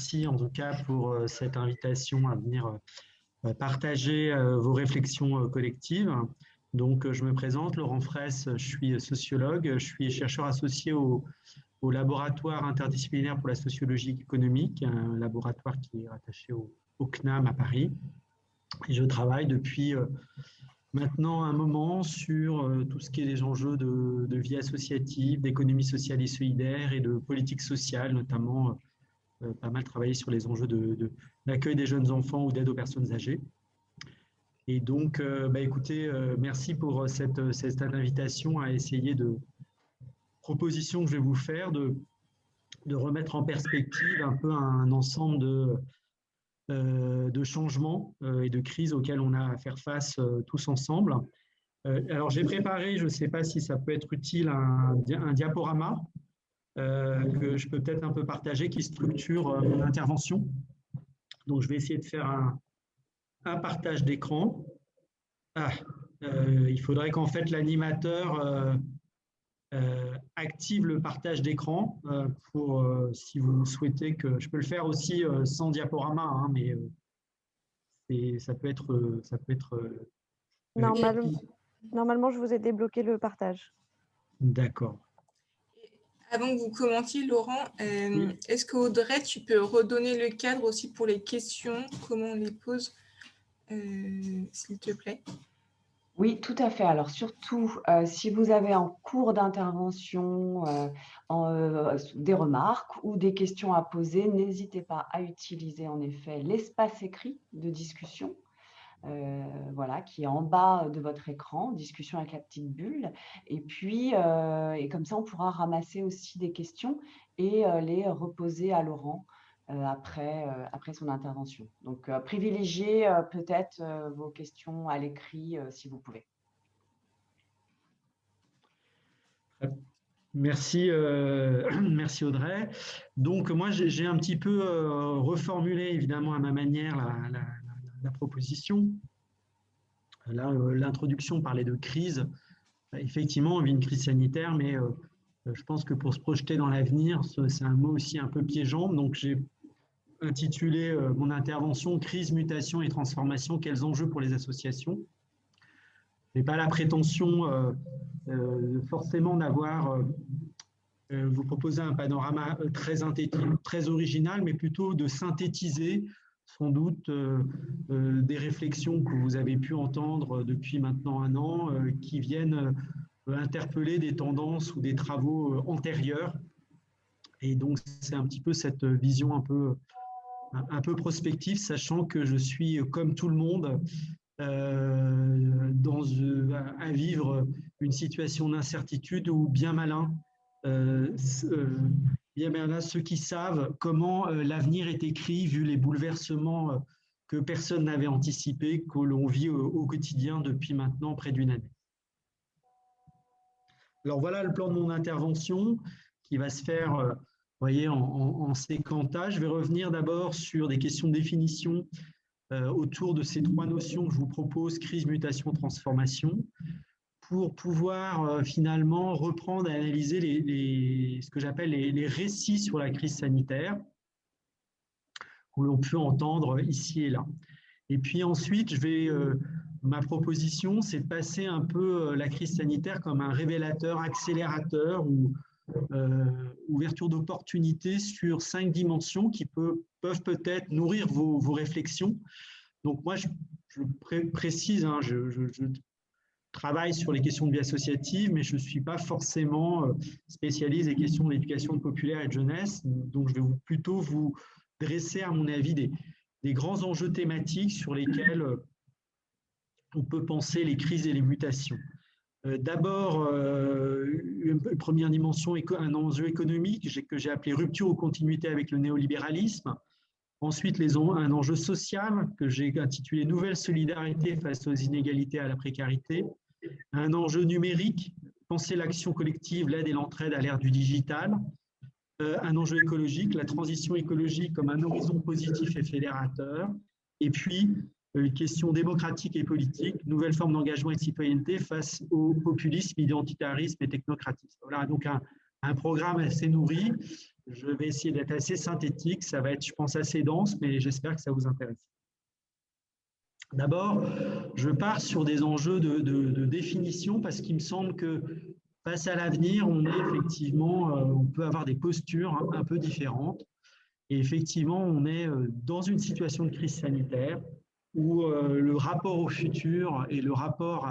merci en tout cas pour cette invitation à venir partager vos réflexions collectives. Donc, je me présente, Laurent Fraisse, je suis sociologue, je suis chercheur associé au laboratoire interdisciplinaire pour la sociologie économique, un laboratoire qui est rattaché au CNAM à Paris. Et je travaille depuis maintenant un moment sur tout ce qui est les enjeux de vie associative, d'économie sociale et solidaire et de politique sociale, notamment pas mal travaillé sur les enjeux d'accueil des jeunes enfants ou d'aide aux personnes âgées. Et donc, écoutez, merci pour cette invitation à essayer de propositions que je vais vous faire, de remettre en perspective un peu un ensemble de changements et de crises auxquels on a à faire face tous ensemble. Alors, j'ai préparé, je ne sais pas si ça peut être utile, un diaporama que je peux peut-être un peu partager, qui structure mon intervention. Donc, je vais essayer de faire un partage d'écran. Il faudrait qu'en fait l'animateur active le partage d'écran pour, si vous souhaitez que… Je peux le faire aussi sans diaporama, hein, mais ça peut être… Normalement, je vous ai débloqué le partage. D'accord. Avant que vous commentiez, Laurent, est-ce qu'Audrey, tu peux redonner le cadre aussi pour les questions, comment on les pose, s'il te plaît? Oui, tout à fait. Alors surtout, si vous avez en cours d'intervention des remarques ou des questions à poser, n'hésitez pas à utiliser en effet l'espace écrit de discussion, voilà, qui est en bas de votre écran, discussion avec la petite bulle. Et puis, et comme ça, on pourra ramasser aussi des questions et les reposer à Laurent après son intervention. Donc, privilégiez peut-être vos questions à l'écrit si vous pouvez. Merci, merci Audrey. Donc, moi, j'ai un petit peu reformulé, évidemment, à ma manière, la proposition. Là, l'introduction parlait de crise. Effectivement, on vit une crise sanitaire, mais je pense que pour se projeter dans l'avenir, c'est un mot aussi un peu piégeant. Donc, j'ai intitulé mon intervention « Crise, mutation et transformation, quels enjeux pour les associations ?» Je n'ai pas la prétention forcément d'avoir vous proposer un panorama très synthétique, très original, mais plutôt de synthétiser sans doute des réflexions que vous avez pu entendre depuis maintenant un an, qui viennent interpeller des tendances ou des travaux antérieurs. Et donc, c'est un petit peu cette vision un peu prospective, sachant que je suis, comme tout le monde, à vivre une situation d'incertitude ou bien malin. Bien malin ceux qui savent comment l'avenir est écrit, vu les bouleversements que personne n'avait anticipés, que l'on vit au quotidien depuis maintenant près d'une année. Alors voilà le plan de mon intervention qui va se faire, vous voyez, en séquentage. Je vais revenir d'abord sur des questions de définition autour de ces trois notions que je vous propose, crise, mutation, transformation, pour pouvoir finalement reprendre et analyser ce que j'appelle les récits sur la crise sanitaire, où l'on peut entendre ici et là. Et puis ensuite, ma proposition, c'est de passer un peu la crise sanitaire comme un révélateur, accélérateur ou ouverture d'opportunités sur 5 dimensions qui peuvent peut-être nourrir vos réflexions. Donc moi, je précise, hein, je travaille sur les questions de vie associative, mais je ne suis pas forcément spécialiste des questions d'éducation populaire et de jeunesse. Donc, je vais plutôt vous dresser, à mon avis, des grands enjeux thématiques sur lesquels on peut penser les crises et les mutations. D'abord, une première dimension, un enjeu économique que j'ai appelé rupture ou continuité avec le néolibéralisme. Ensuite, un enjeu social que j'ai intitulé Nouvelle solidarité face aux inégalités et à la précarité. Un enjeu numérique, penser l'action collective, l'aide et l'entraide à l'ère du digital. Un enjeu écologique, la transition écologique comme un horizon positif et fédérateur. Et puis, une question démocratique et politique, nouvelle forme d'engagement et de citoyenneté face au populisme, identitarisme et technocratisme. Voilà donc un programme assez nourri. Je vais essayer d'être assez synthétique. Ça va être, je pense, assez dense, mais j'espère que ça vous intéresse. D'abord, je pars sur des enjeux de définition parce qu'il me semble que face à l'avenir, on est effectivement, on peut avoir des postures un peu différentes. Et effectivement, on est dans une situation de crise sanitaire où le rapport au futur et le rapport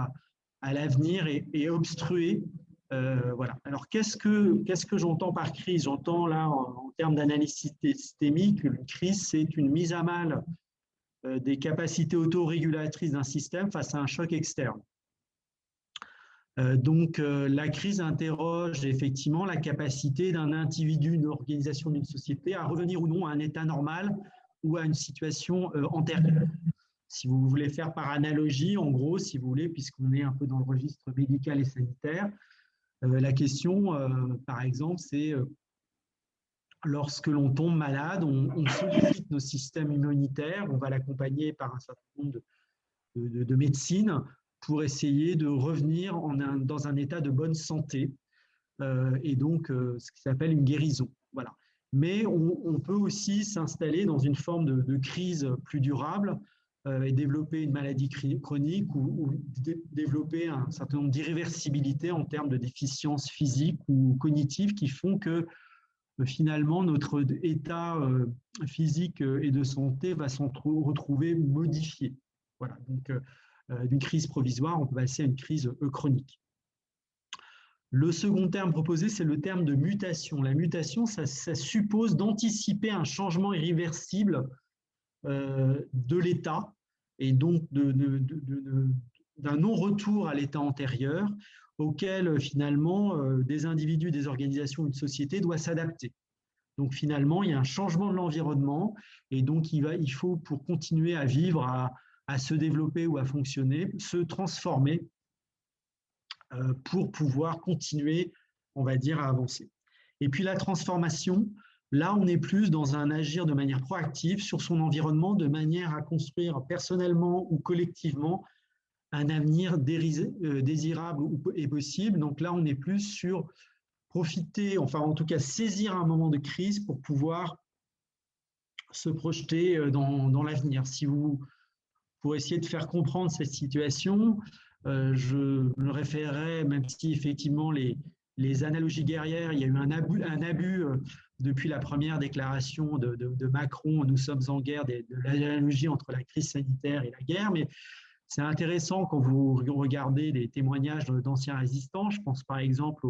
à l'avenir est obstrué. Voilà. Alors, qu'est-ce que j'entends par crise? J'entends là, en termes d'analyse systémique, une crise, c'est une mise à mal des capacités autorégulatrices d'un système face à un choc externe. Donc, la crise interroge effectivement la capacité d'un individu, d'une organisation, d'une société à revenir ou non à un état normal ou à une situation antérieure. Si vous voulez faire par analogie, en gros, si vous voulez, puisqu'on est un peu dans le registre médical et sanitaire, la question, par exemple, c'est lorsque l'on tombe malade, on sollicite nos systèmes immunitaires, on va l'accompagner par un certain nombre de médecines pour essayer de revenir dans un état de bonne santé et donc ce qui s'appelle une guérison. Voilà. Mais on peut aussi s'installer dans une forme de crise plus durable et développer une maladie chronique ou développer un certain nombre d'irréversibilités en termes de déficiences physiques ou cognitives qui font que finalement notre état physique et de santé va se retrouver modifié. Voilà, donc d'une crise provisoire, on peut passer à une crise chronique. Le second terme proposé, c'est le terme de mutation. La mutation, ça suppose d'anticiper un changement irréversible de l'état et donc d'un non-retour à l'état antérieur auquel finalement des individus, des organisations, une société doit s'adapter. Donc finalement, il y a un changement de l'environnement et donc il faut, pour continuer à vivre, à se développer ou à fonctionner, se transformer pour pouvoir continuer, on va dire, à avancer. Et puis la transformation, là, on est plus dans un agir de manière proactive sur son environnement, de manière à construire personnellement ou collectivement un avenir désirable et possible. Donc là, on est plus sur profiter, enfin en tout cas saisir un moment de crise pour pouvoir se projeter dans l'avenir. Pour essayer de faire comprendre cette situation, je me référerai, même si effectivement les analogies guerrières, il y a eu un abus depuis la première déclaration de Macron, nous sommes en guerre, de l'analogie entre la crise sanitaire et la guerre, mais c'est intéressant quand vous regardez des témoignages d'anciens résistants. Je pense par exemple,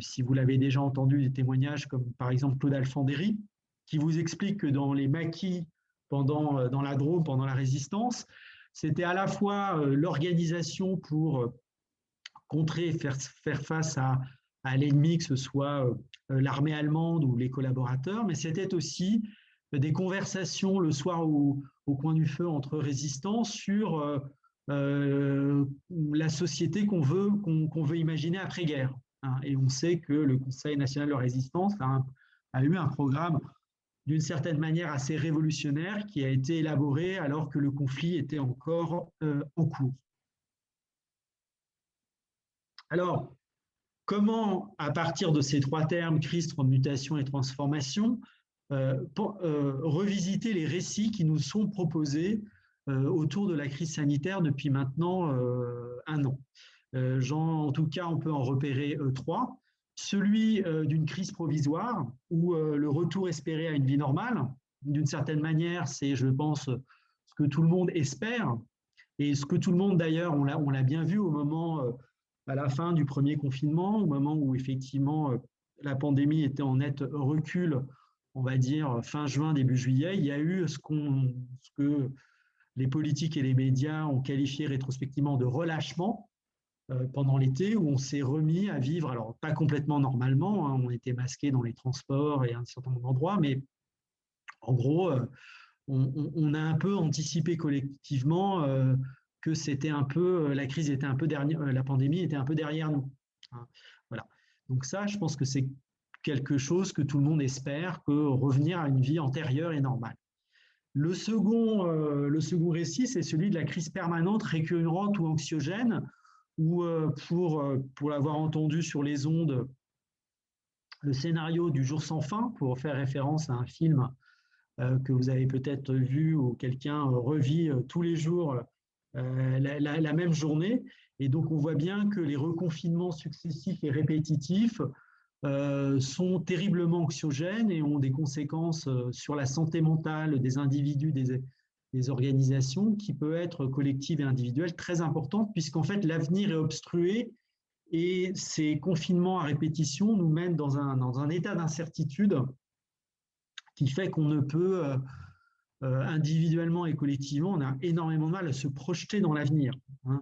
si vous l'avez déjà entendu, des témoignages comme par exemple Claude Alfandéry, qui vous explique que dans les maquis, dans la Drôme, pendant la résistance, c'était à la fois l'organisation pour contrer, faire face à l'ennemi, que ce soit l'armée allemande ou les collaborateurs, mais c'était aussi des conversations le soir au coin du feu entre résistants sur la société qu'on veut imaginer après-guerre. Hein. Et on sait que le Conseil national de résistance a eu un programme d'une certaine manière assez révolutionnaire qui a été élaboré alors que le conflit était encore en cours. Alors, comment, à partir de ces trois termes, crise, mutation et transformation, revisiter les récits qui nous sont proposés autour de la crise sanitaire depuis maintenant un an. En tout cas, on peut en repérer trois. Celui d'une crise provisoire ou le retour espéré à une vie normale. D'une certaine manière, c'est, je pense, ce que tout le monde espère et ce que tout le monde, d'ailleurs, on l'a bien vu au moment, à la fin du premier confinement, au moment où effectivement la pandémie était en net recul, on va dire fin juin, début juillet, il y a eu ce que les politiques et les médias ont qualifié rétrospectivement de relâchement pendant l'été, où on s'est remis à vivre, alors pas complètement normalement, hein, on était masqués dans les transports et un certain nombre d'endroits, mais en gros, on a un peu anticipé collectivement que c'était un peu, la crise était un peu derrière, la pandémie était un peu derrière nous. Hein, voilà. Donc ça, je pense que c'est quelque chose que tout le monde espère, que revenir à une vie antérieure et normale. Le second récit, c'est celui de la crise permanente, récurrente ou anxiogène, où pour l'avoir entendu sur les ondes le scénario du jour sans fin, pour faire référence à un film que vous avez peut-être vu où quelqu'un revit tous les jours la même journée. Et donc, on voit bien que les reconfinements successifs et répétitifs sont terriblement anxiogènes et ont des conséquences sur la santé mentale des individus, des organisations, qui peut être collective et individuelle, très importante, puisqu'en fait, l'avenir est obstrué et ces confinements à répétition nous mènent dans un état d'incertitude qui fait qu'on ne peut, individuellement et collectivement, on a énormément de mal à se projeter dans l'avenir. Hein.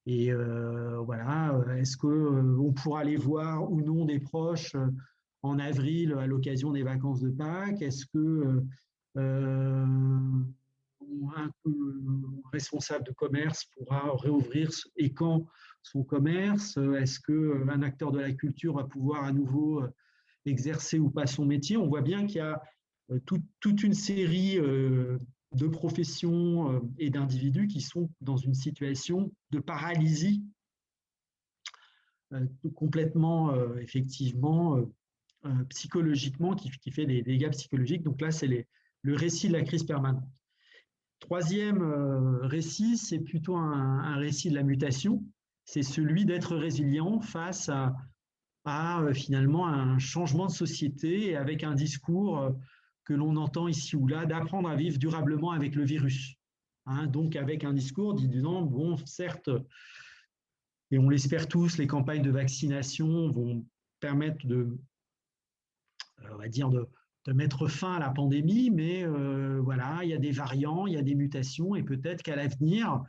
Et voilà, est-ce qu'on pourra aller voir ou non des proches en avril à l'occasion des vacances de Pâques? Est-ce que un responsable de commerce pourra réouvrir et quand son commerce? Est-ce qu'un acteur de la culture va pouvoir à nouveau exercer ou pas son métier? On voit bien qu'il y a toute une série de professions et d'individus qui sont dans une situation de paralysie complètement, effectivement, psychologiquement, qui fait des dégâts psychologiques. Donc là, c'est le récit de la crise permanente. Troisième récit, c'est plutôt un récit de la mutation. C'est celui d'être résilient face à finalement un changement de société et avec un discours que l'on entend ici ou là, d'apprendre à vivre durablement avec le virus. Hein, donc avec un discours disant, bon, certes, et on l'espère tous, les campagnes de vaccination vont permettre on va dire, de mettre fin à la pandémie, mais voilà, il y a des variants, il y a des mutations, et peut-être qu'à l'avenir,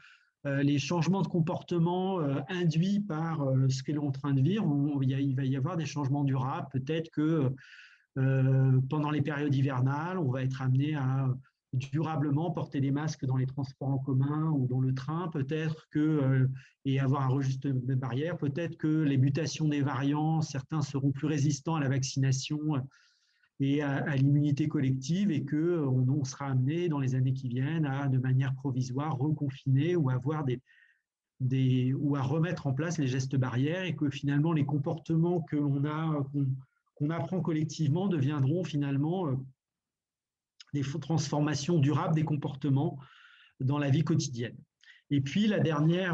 les changements de comportement induits par ce que l'on est en train de vivre, il va y avoir des changements durables. Peut-être que pendant les périodes hivernales, on va être amené à durablement porter des masques dans les transports en commun ou dans le train, peut-être que, et avoir un registre de barrières, peut-être que les mutations des variants, certains seront plus résistants à la vaccination et à l'immunité collective, et qu'on sera amené dans les années qui viennent à, de manière provisoire, reconfiner ou avoir ou à remettre en place les gestes barrières, et que finalement les comportements qu'on apprend collectivement deviendront finalement des transformations durables des comportements dans la vie quotidienne. Et puis dernier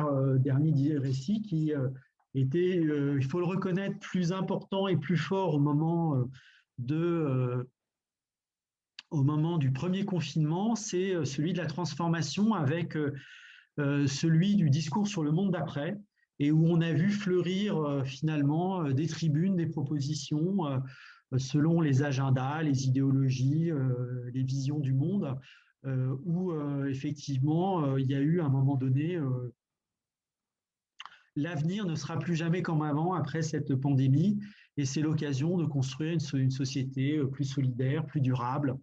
récit qui était, il faut le reconnaître, plus important et plus fort au moment du premier confinement, c'est celui de la transformation avec celui du discours sur le monde d'après, et où on a vu fleurir finalement des tribunes, des propositions selon les agendas, les idéologies, les visions du monde, où effectivement il y a eu à un moment donné l'avenir ne sera plus jamais comme avant après cette pandémie, et c'est l'occasion de construire une société plus solidaire, plus durable,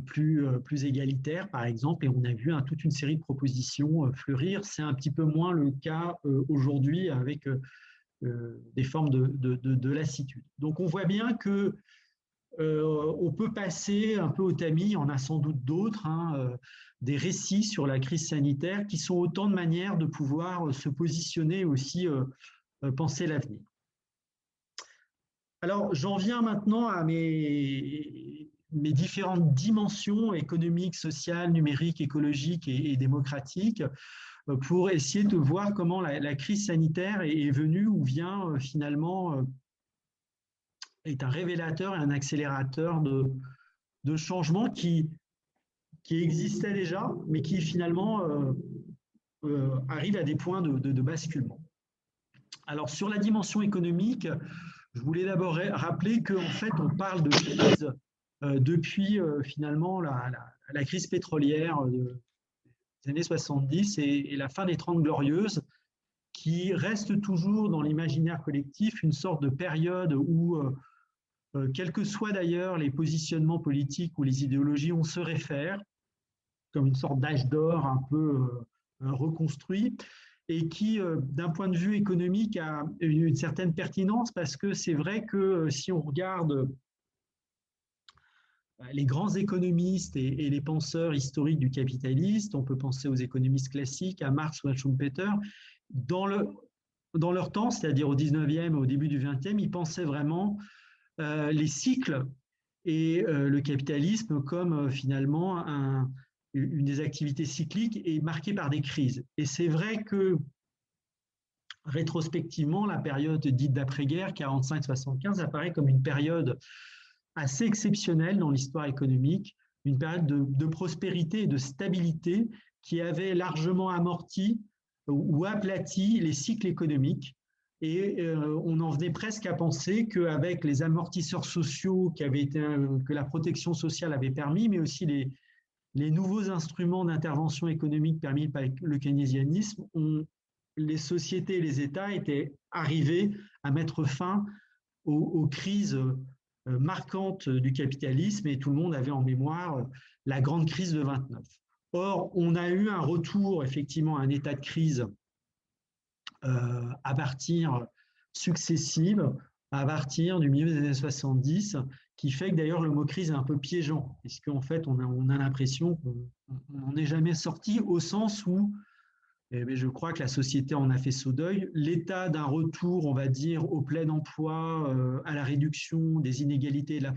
plus égalitaire, par exemple, et on a vu toute une série de propositions fleurir. C'est un petit peu moins le cas aujourd'hui avec des formes de lassitude. Donc on voit bien que on peut passer un peu au tamis, il y en a sans doute d'autres, des récits sur la crise sanitaire qui sont autant de manières de pouvoir se positionner et aussi penser l'avenir. Alors j'en viens maintenant à mes différentes dimensions économiques, sociales, numériques, écologiques et démocratiques, pour essayer de voir comment la crise sanitaire est venue ou vient finalement, est un révélateur et un accélérateur de changements qui existaient déjà, mais qui finalement arrivent à des points de basculement. Alors sur la dimension économique, je voulais d'abord rappeler qu'en fait on parle de crise depuis finalement la crise pétrolière des années 70 et la fin des 30 Glorieuses, qui reste toujours dans l'imaginaire collectif une sorte de période où, quels que soient d'ailleurs les positionnements politiques ou les idéologies, on se réfère comme une sorte d'âge d'or un peu reconstruit, et qui, d'un point de vue économique, a une certaine pertinence, parce que c'est vrai que si on regarde les grands économistes et les penseurs historiques du capitalisme, on peut penser aux économistes classiques, à Marx ou à Schumpeter, dans leur temps, c'est-à-dire au 19e et au début du 20e, ils pensaient vraiment les cycles et le capitalisme comme finalement une des activités cycliques et marquée par des crises. Et c'est vrai que rétrospectivement, la période dite d'après-guerre, 45-75, apparaît comme une période assez exceptionnelle dans l'histoire économique, une période de prospérité et de stabilité qui avait largement amorti ou aplati les cycles économiques. Et on en venait presque à penser qu'avec les amortisseurs sociaux que la protection sociale avait permis, mais aussi les nouveaux instruments d'intervention économique permis par le keynésianisme, les sociétés et les États étaient arrivés à mettre fin aux crises marquantes du capitalisme, et tout le monde avait en mémoire la grande crise de 29. Or, on a eu un retour effectivement à un état de crise à partir successive, à partir du milieu des années 70, qui fait que d'ailleurs le mot crise est un peu piégeant, puisqu'en fait on a l'impression qu'on n'en est jamais sorti, au sens où je crois que la société en a fait saut d'œil. L'état d'un retour, on va dire, au plein emploi, à la réduction des inégalités et de la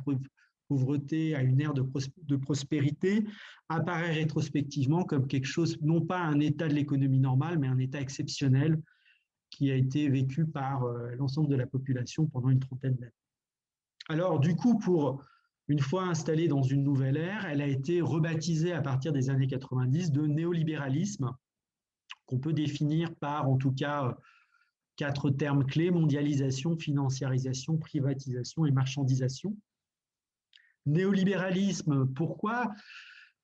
pauvreté, à une ère de prospérité, apparaît rétrospectivement comme quelque chose, non pas un état de l'économie normale, mais un état exceptionnel qui a été vécu par l'ensemble de la population pendant une trentaine d'années. Alors, du coup, une fois installée dans une nouvelle ère, elle a été rebaptisée à partir des années 90 de néolibéralisme, qu'on peut définir par, en tout cas, 4 termes clés: mondialisation, financiarisation, privatisation et marchandisation. Néolibéralisme, pourquoi?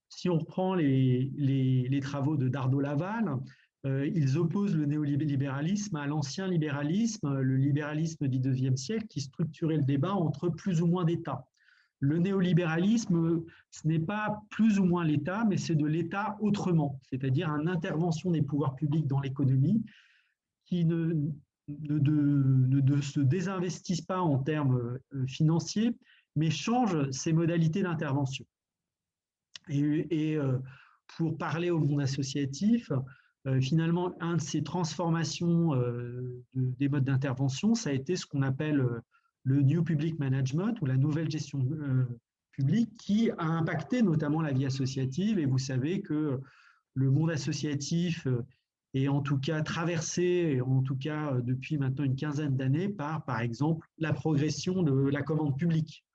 Si on reprend les travaux de Dardot-Laval, ils opposent le néolibéralisme à l'ancien libéralisme, le libéralisme du XIXe siècle, qui structurait le débat entre plus ou moins d'États. Le néolibéralisme, ce n'est pas plus ou moins l'État, mais c'est de l'État autrement, c'est-à-dire une intervention des pouvoirs publics dans l'économie qui ne se désinvestissent pas en termes financiers, mais changent ses modalités d'intervention. Et pour parler au monde associatif, finalement, une de ces transformations des modes d'intervention, ça a été ce qu'on appelle le New Public Management, ou la nouvelle gestion publique, qui a impacté notamment la vie associative. Et vous savez que le monde associatif est en tout cas traversé, en tout cas depuis maintenant une quinzaine d'années, par exemple, la progression de la commande publique,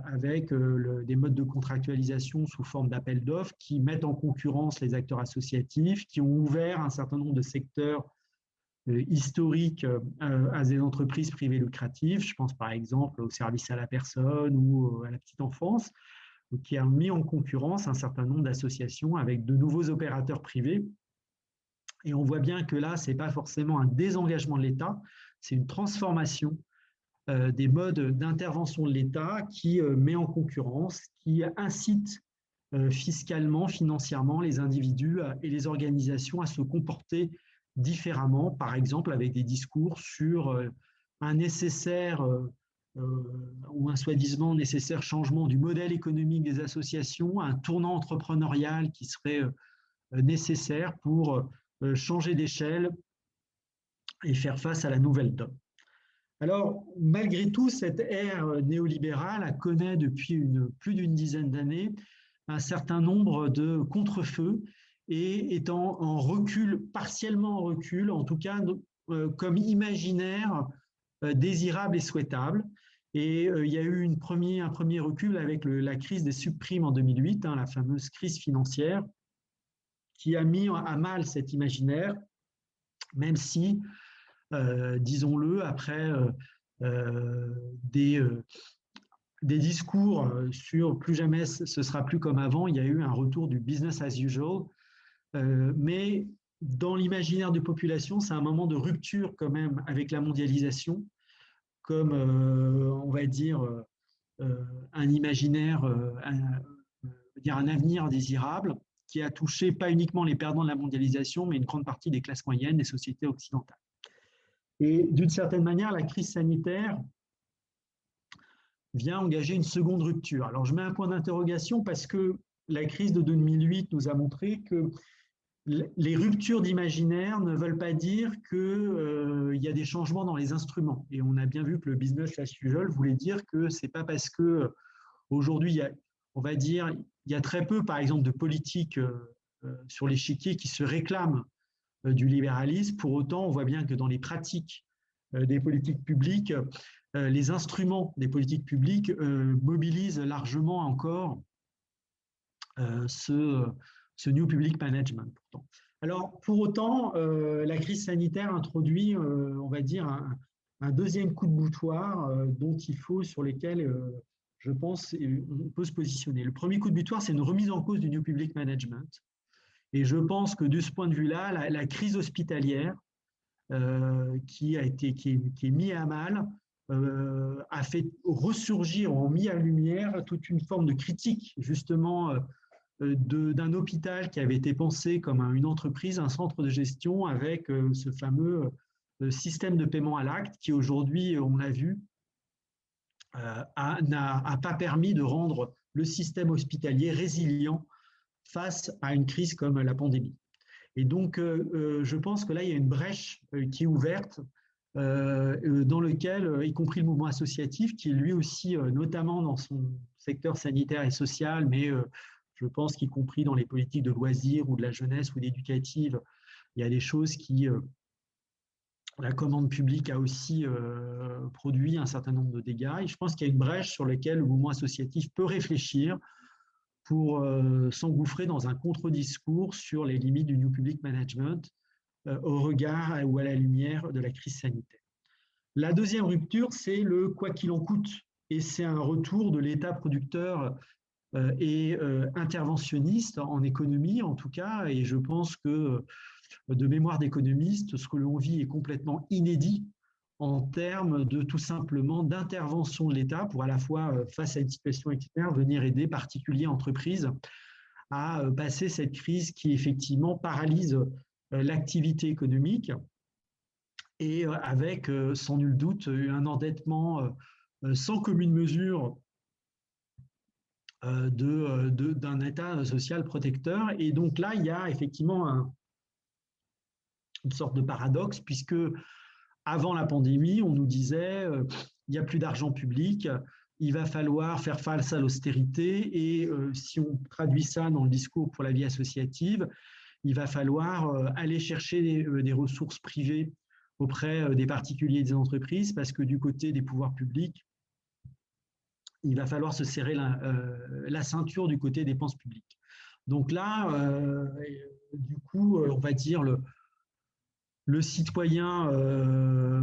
avec des modes de contractualisation sous forme d'appel d'offres qui mettent en concurrence les acteurs associatifs, qui ont ouvert un certain nombre de secteurs historiques à des entreprises privées lucratives. Je pense par exemple au service à la personne ou à la petite enfance, qui a mis en concurrence un certain nombre d'associations avec de nouveaux opérateurs privés. Et on voit bien que là, ce n'est pas forcément un désengagement de l'État, c'est une transformation des modes d'intervention de l'État qui met en concurrence, qui incite fiscalement, financièrement les individus et les organisations à se comporter différemment, par exemple avec des discours sur un nécessaire ou un soi-disant nécessaire changement du modèle économique des associations, un tournant entrepreneurial qui serait nécessaire pour changer d'échelle et faire face à la nouvelle donne. Alors, malgré tout, cette ère néolibérale connaît depuis plus d'une dizaine d'années un certain nombre de contre-feux et est en recul, partiellement en recul, en tout cas comme imaginaire désirable et souhaitable. Et il y a eu un premier recul avec la crise des subprimes en 2008, la fameuse crise financière, qui a mis à mal cet imaginaire, même si, disons-le, après des discours sur plus jamais ce sera plus comme avant, il y a eu un retour du business as usual, mais dans l'imaginaire de population, c'est un moment de rupture quand même avec la mondialisation, comme on va dire un imaginaire, un avenir désirable qui a touché pas uniquement les perdants de la mondialisation, mais une grande partie des classes moyennes des sociétés occidentales. Et d'une certaine manière, la crise sanitaire vient engager une seconde rupture. Alors, je mets un point d'interrogation parce que la crise de 2008 nous a montré que les ruptures d'imaginaire ne veulent pas dire qu'il y a des changements dans les instruments. Et on a bien vu que le business as usual voulait dire que ce n'est pas parce que aujourd'hui, on va dire, il y a très peu, par exemple, de politiques sur l'échiquier qui se réclament du libéralisme. Pour autant, on voit bien que dans les pratiques des politiques publiques, les instruments des politiques publiques mobilisent largement encore ce New Public Management. Pourtant. Alors, pour autant, la crise sanitaire introduit, on va dire, un deuxième coup de boutoir sur lesquels, je pense, on peut se positionner. Le premier coup de boutoir, c'est une remise en cause du New Public Management. Et je pense que de ce point de vue-là, la crise hospitalière qui est mise à mal a fait ressurgir, ont mis à lumière toute une forme de critique, justement, d'un hôpital qui avait été pensé comme une entreprise, un centre de gestion avec ce fameux système de paiement à l'acte qui aujourd'hui, on l'a vu, n'a pas permis de rendre le système hospitalier résilient face à une crise comme la pandémie. Et donc, je pense que là, il y a une brèche qui est ouverte dans lequel, y compris le mouvement associatif, qui est lui aussi, notamment dans son secteur sanitaire et social, mais je pense qu'y compris dans les politiques de loisirs ou de la jeunesse ou d'éducative, il y a des choses qui… la commande publique a aussi produit un certain nombre de dégâts. Et je pense qu'il y a une brèche sur laquelle le mouvement associatif peut réfléchir pour s'engouffrer dans un contre-discours sur les limites du New Public Management au regard ou à la lumière de la crise sanitaire. La deuxième rupture, c'est le « quoi qu'il en coûte ». Et c'est un retour de l'État producteur et interventionniste en économie, en tout cas. Et je pense que, de mémoire d'économiste, ce que l'on vit est complètement inédit en termes de tout simplement d'intervention de l'État pour à la fois, face à une situation externe, venir aider particuliers entreprises à passer cette crise qui effectivement paralyse l'activité économique et avec sans nul doute un endettement sans commune mesure d'un État social protecteur. Et donc là, il y a effectivement une sorte de paradoxe, puisque avant la pandémie, on nous disait il n'y a plus d'argent public, il va falloir faire face à l'austérité, et si on traduit ça dans le discours pour la vie associative, il va falloir aller chercher des ressources privées auprès des particuliers et des entreprises, parce que du côté des pouvoirs publics, il va falloir se serrer la ceinture du côté des dépenses publiques. Donc là, du coup, on va dire le citoyen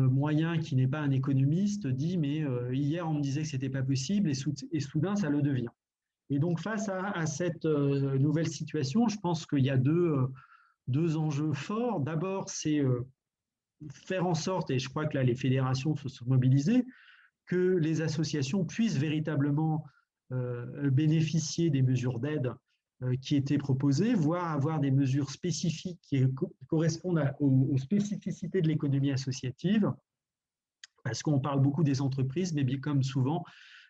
moyen qui n'est pas un économiste dit « mais hier on me disait que ce n'était pas possible et soudain ça le devient ». Et donc face à cette nouvelle situation, je pense qu'il y a deux enjeux forts. D'abord, c'est faire en sorte, et je crois que là les fédérations se sont mobilisées, que les associations puissent véritablement bénéficier des mesures d'aide qui étaient proposées, voire avoir des mesures spécifiques qui correspondent aux spécificités de l'économie associative, parce qu'on parle beaucoup des entreprises, mais bien comme souvent,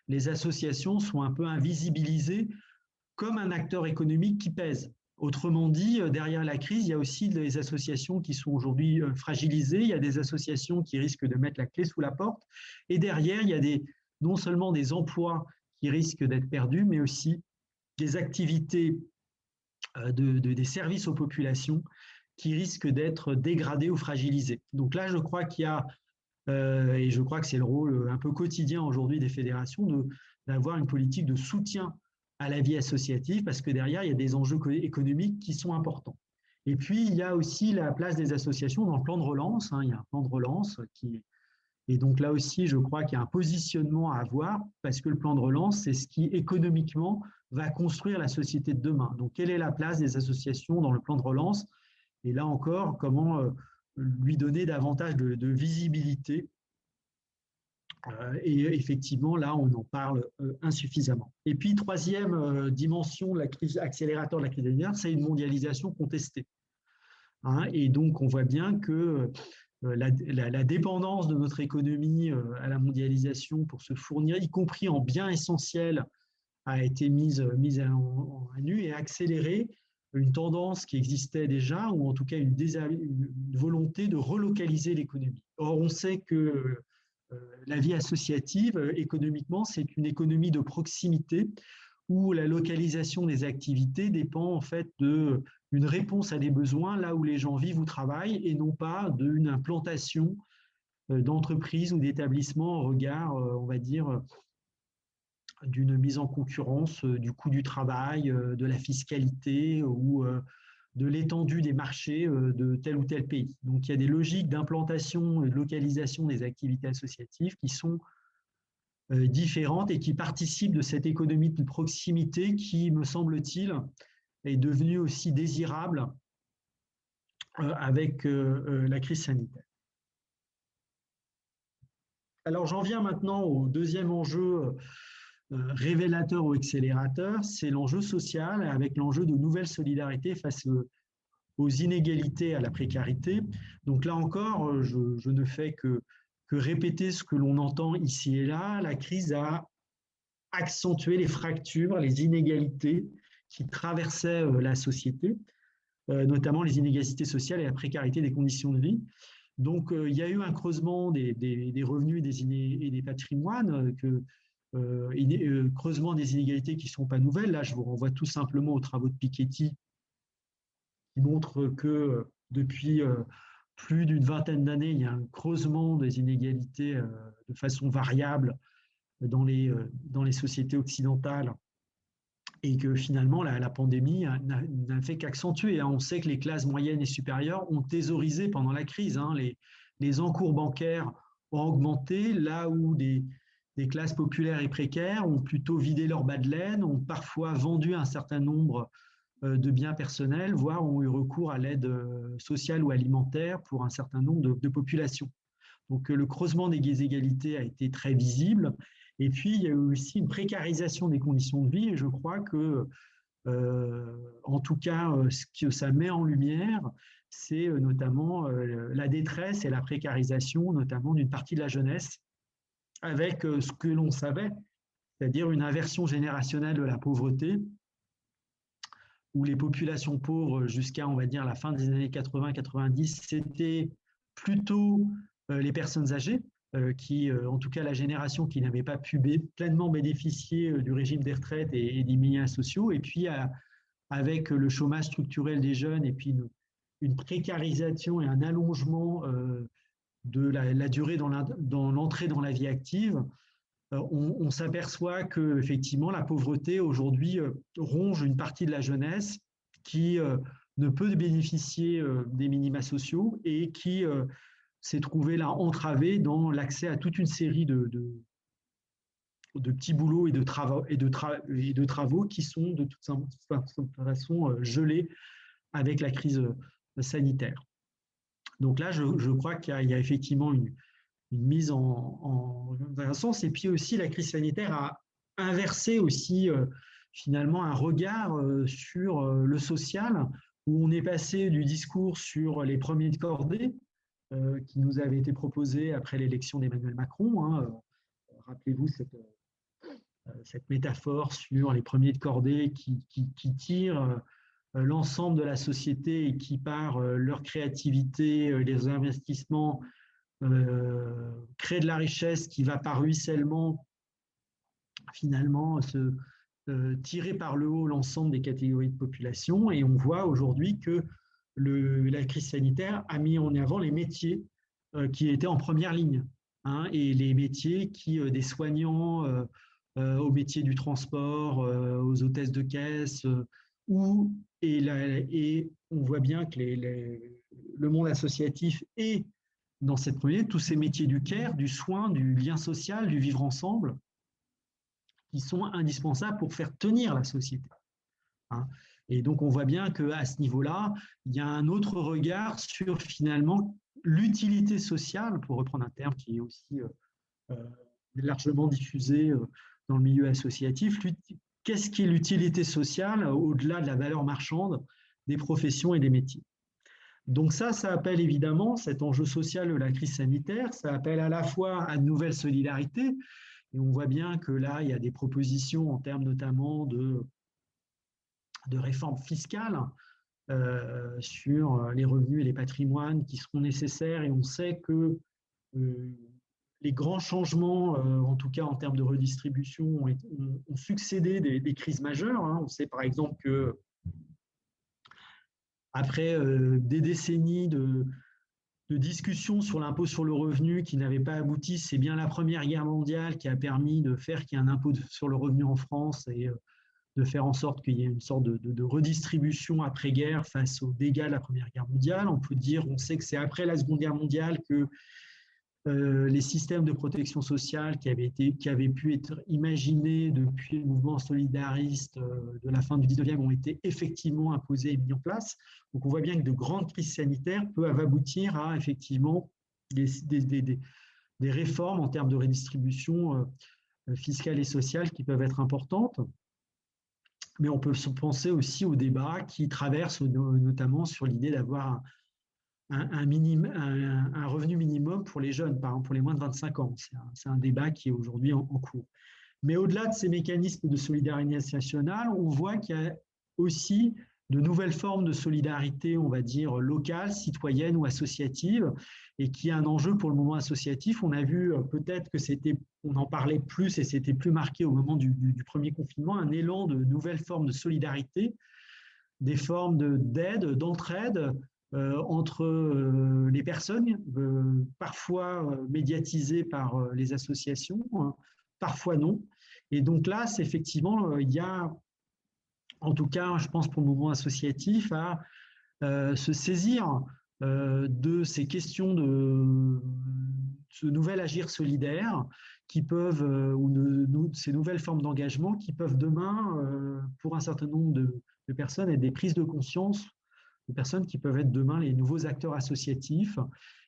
les associations sont un peu invisibilisées comme un acteur économique qui pèse. Autrement dit, derrière la crise, il y a aussi des associations qui sont aujourd'hui fragilisées, il y a des associations qui risquent de mettre la clé sous la porte, et derrière, il y a non seulement des emplois qui risquent d'être perdus, mais aussi des activités des services aux populations qui risquent d'être dégradées ou fragilisées. Donc là, je crois qu'il y a, et je crois que c'est le rôle un peu quotidien aujourd'hui des fédérations, d'avoir une politique de soutien à la vie associative, parce que derrière, il y a des enjeux économiques qui sont importants. Et puis, il y a aussi la place des associations dans le plan de relance. Il y a un plan de relance et donc là aussi, je crois qu'il y a un positionnement à avoir, parce que le plan de relance, c'est ce qui, économiquement, va construire la société de demain. Donc, quelle est la place des associations dans le plan de relance? Et là encore, comment lui donner davantage de visibilité? Et effectivement, là, on en parle insuffisamment. Et puis, troisième dimension de la crise, accélérateur de la crise sanitaire, c'est une mondialisation contestée. Et donc, on voit bien que la dépendance de notre économie à la mondialisation pour se fournir, y compris en biens essentiels, a été mise à nu et accélérée une tendance qui existait déjà, ou en tout cas une volonté de relocaliser l'économie. Or, on sait que la vie associative, économiquement, c'est une économie de proximité où la localisation des activités dépend en fait d'une réponse à des besoins là où les gens vivent ou travaillent et non pas d'une implantation d'entreprises ou d'établissements au regard, on va dire, d'une mise en concurrence du coût du travail, de la fiscalité ou de l'étendue des marchés de tel ou tel pays. Donc, il y a des logiques d'implantation et de localisation des activités associatives qui sont différentes et qui participent de cette économie de proximité qui, me semble-t-il, est devenue aussi désirable avec la crise sanitaire. Alors, j'en viens maintenant au deuxième enjeu révélateur ou accélérateur, c'est l'enjeu social avec l'enjeu de nouvelles solidarités face aux inégalités, à la précarité. Donc là encore, je ne fais que répéter ce que l'on entend ici et là. La crise a accentué les fractures, les inégalités qui traversaient la société, notamment les inégalités sociales et la précarité des conditions de vie. Donc, il y a eu un creusement des revenus et des patrimoines, creusement des inégalités qui ne sont pas nouvelles. Là, je vous renvoie tout simplement aux travaux de Piketty qui montrent que depuis plus d'une vingtaine d'années, il y a un creusement des inégalités de façon variable dans les sociétés occidentales et que finalement, la pandémie n'a fait qu'accentuer. On sait que les classes moyennes et supérieures ont thésaurisé pendant la crise. Les encours bancaires ont augmenté là où des classes populaires et précaires ont plutôt vidé leur bas de laine, ont parfois vendu un certain nombre de biens personnels, voire ont eu recours à l'aide sociale ou alimentaire pour un certain nombre de populations. Donc le creusement des égalités a été très visible. Et puis, il y a eu aussi une précarisation des conditions de vie. Et je crois que, en tout cas, ce que ça met en lumière, c'est notamment la détresse et la précarisation, notamment d'une partie de la jeunesse, avec ce que l'on savait, c'est-à-dire une inversion générationnelle de la pauvreté, où les populations pauvres, jusqu'à, on va dire, la fin des années 80-90, c'était plutôt les personnes âgées, qui, en tout cas la génération qui n'avait pas pu pleinement bénéficier du régime des retraites et des minima sociaux, et puis avec le chômage structurel des jeunes et puis une précarisation et un allongement de la durée dans l'entrée dans la vie active, on s'aperçoit que effectivement la pauvreté aujourd'hui ronge une partie de la jeunesse qui ne peut bénéficier des minima sociaux et qui s'est trouvée là entravée dans l'accès à toute une série de petits boulots et de travaux qui sont de toute façon gelés avec la crise sanitaire. Donc là, je crois qu'il y a effectivement une mise en un sens. Et puis aussi, la crise sanitaire a inversé aussi finalement un regard sur le social, où on est passé du discours sur les premiers de cordée, qui nous avait été proposé après l'élection d'Emmanuel Macron. Rappelez-vous cette métaphore sur les premiers de cordée qui tirent l'ensemble de la société et qui, par leur créativité, les investissements, créent de la richesse qui va par ruissellement finalement tirer par le haut l'ensemble des catégories de population. Et on voit aujourd'hui que la crise sanitaire a mis en avant les métiers qui étaient en première ligne, et les métiers des soignants aux métiers du transport, aux hôtesses de caisse, et on voit bien que le monde associatif est dans cette première, tous ces métiers du care, du soin, du lien social, du vivre ensemble, qui sont indispensables pour faire tenir la société. Et donc, on voit bien qu'à ce niveau-là, il y a un autre regard sur finalement l'utilité sociale, pour reprendre un terme qui est aussi largement diffusé dans le milieu associatif. Qu'est-ce qui est l'utilité sociale au-delà de la valeur marchande des professions et des métiers? Donc ça appelle évidemment cet enjeu social de la crise sanitaire, ça appelle à la fois à de nouvelles solidarités, et on voit bien que là, il y a des propositions en termes notamment de réforme fiscale sur les revenus et les patrimoines qui seront nécessaires. Et on sait que les grands changements, en tout cas en termes de redistribution, ont succédé des crises majeures. On sait par exemple que après des décennies de discussions sur l'impôt sur le revenu qui n'avaient pas abouti, c'est bien la Première Guerre mondiale qui a permis de faire qu'il y ait un impôt sur le revenu en France et de faire en sorte qu'il y ait une sorte de redistribution après-guerre face aux dégâts de la Première Guerre mondiale. On peut dire, on sait que c'est après la Seconde Guerre mondiale que les systèmes de protection sociale qui avaient pu être imaginés depuis le mouvement solidariste de la fin du 19e ont été effectivement imposés et mis en place. Donc on voit bien que de grandes crises sanitaires peuvent aboutir à effectivement des réformes en termes de redistribution fiscale et sociale qui peuvent être importantes. Mais on peut penser aussi aux débats qui traversent notamment sur l'idée d'avoir un revenu minimum pour les jeunes, par exemple pour les moins de 25 ans. C'est un débat qui est aujourd'hui en cours. Mais au-delà de ces mécanismes de solidarité nationale, on voit qu'il y a aussi de nouvelles formes de solidarité, on va dire, locale, citoyenne ou associative, et qui a un enjeu pour le mouvement associatif. On a vu peut-être que on en parlait plus et c'était plus marqué au moment du premier confinement, un élan de nouvelles formes de solidarité, des formes d'aide, d'entraide, entre les personnes, parfois médiatisées par les associations, parfois non. Et donc là, c'est effectivement, il y a, en tout cas, je pense pour le mouvement associatif, à se saisir de ces questions de ce nouvel agir solidaire qui peuvent, ces nouvelles formes d'engagement qui peuvent demain, pour un certain nombre de personnes, être des prises de conscience de personnes qui peuvent être demain les nouveaux acteurs associatifs.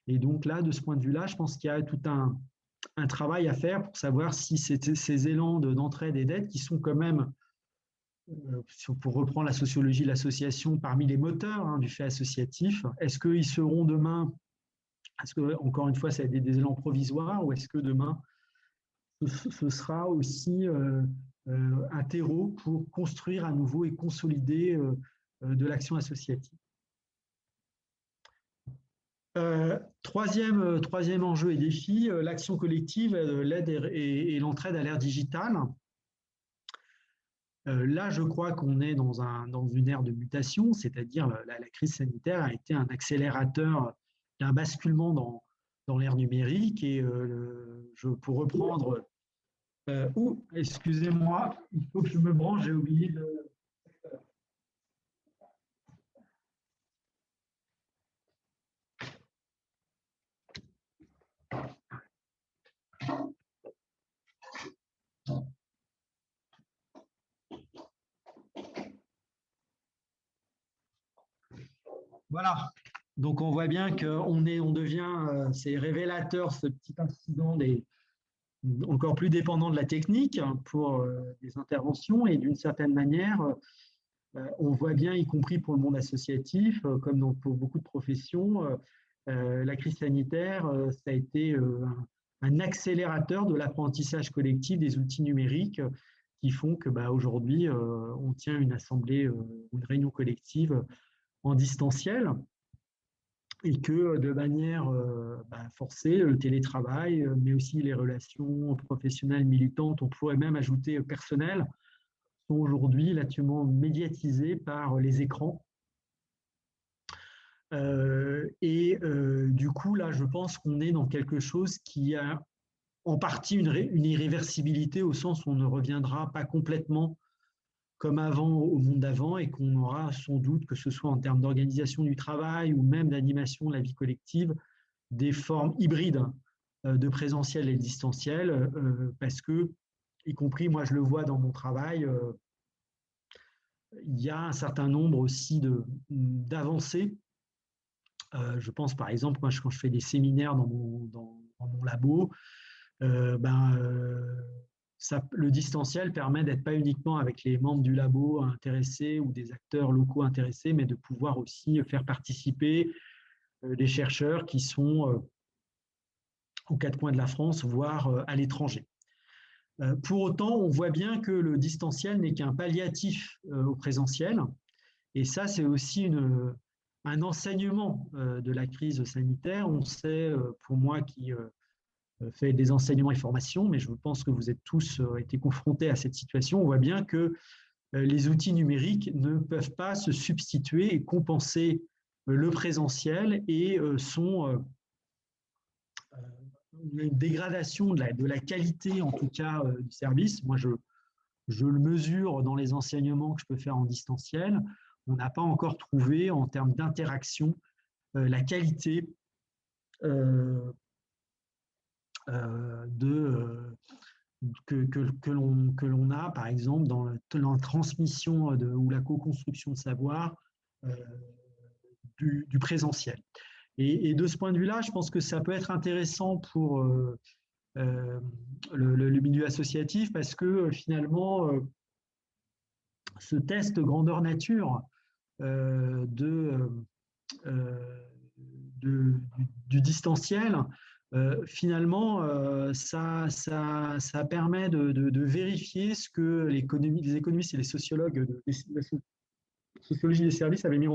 Et donc là, de ce point de vue-là, je pense qu'il y a tout un travail à faire pour savoir si ces élans d'entraide et d'aide qui sont quand même, pour reprendre la sociologie de l'association, parmi les moteurs du fait associatif, est-ce qu'ils seront demain, est-ce que, encore une fois, ça va être des élans provisoires ou est-ce que demain, ce sera aussi un terreau pour construire à nouveau et consolider de l'action associative. Troisième enjeu et défi, l'action collective, l'aide et l'entraide à l'ère digitale. Là, je crois qu'on est dans une ère de mutation, c'est-à-dire la crise sanitaire a été un accélérateur d'un basculement dans l'ère numérique. Et pour reprendre, excusez-moi, il faut que je me branche, j'ai oublié de... Voilà, donc on voit bien qu'on devient, c'est révélateur ce petit incident encore plus dépendant de la technique pour des interventions et d'une certaine manière, on voit bien, y compris pour le monde associatif, comme pour beaucoup de professions, la crise sanitaire, ça a été un accélérateur de l'apprentissage collectif des outils numériques qui font que aujourd'hui, on tient une assemblée ou une réunion collective en distanciel et que de manière forcée, le télétravail, mais aussi les relations professionnelles militantes, on pourrait même ajouter personnelles, sont aujourd'hui largement médiatisées par les écrans. Du coup, là, je pense qu'on est dans quelque chose qui a en partie une irréversibilité au sens où on ne reviendra pas complètement comme avant au monde d'avant et qu'on aura sans doute, que ce soit en termes d'organisation du travail ou même d'animation de la vie collective, des formes hybrides de présentiel et de distanciel parce que, y compris moi je le vois dans mon travail, il y a un certain nombre aussi d'avancées. Je pense par exemple, moi quand je fais des séminaires dans mon labo, le distanciel permet d'être pas uniquement avec les membres du labo intéressés ou des acteurs locaux intéressés, mais de pouvoir aussi faire participer des chercheurs qui sont aux quatre coins de la France, voire à l'étranger. Pour autant, on voit bien que le distanciel n'est qu'un palliatif au présentiel. Et ça, c'est aussi un enseignement de la crise sanitaire. On sait, pour moi qui fait des enseignements et formations, mais je pense que vous êtes tous été confrontés à cette situation, on voit bien que les outils numériques ne peuvent pas se substituer et compenser le présentiel et sont une dégradation de la qualité, en tout cas, du service. Moi, je le mesure dans les enseignements que je peux faire en distanciel. On n'a pas encore trouvé, en termes d'interaction, la qualité que l'on a, par exemple, dans la transmission ou la co-construction de savoir du présentiel. Et de ce point de vue-là, je pense que ça peut être intéressant pour le milieu associatif parce que finalement, ce test grandeur nature du distanciel, finalement, ça permet de vérifier ce que les économistes et les sociologues de la sociologie des services avaient mis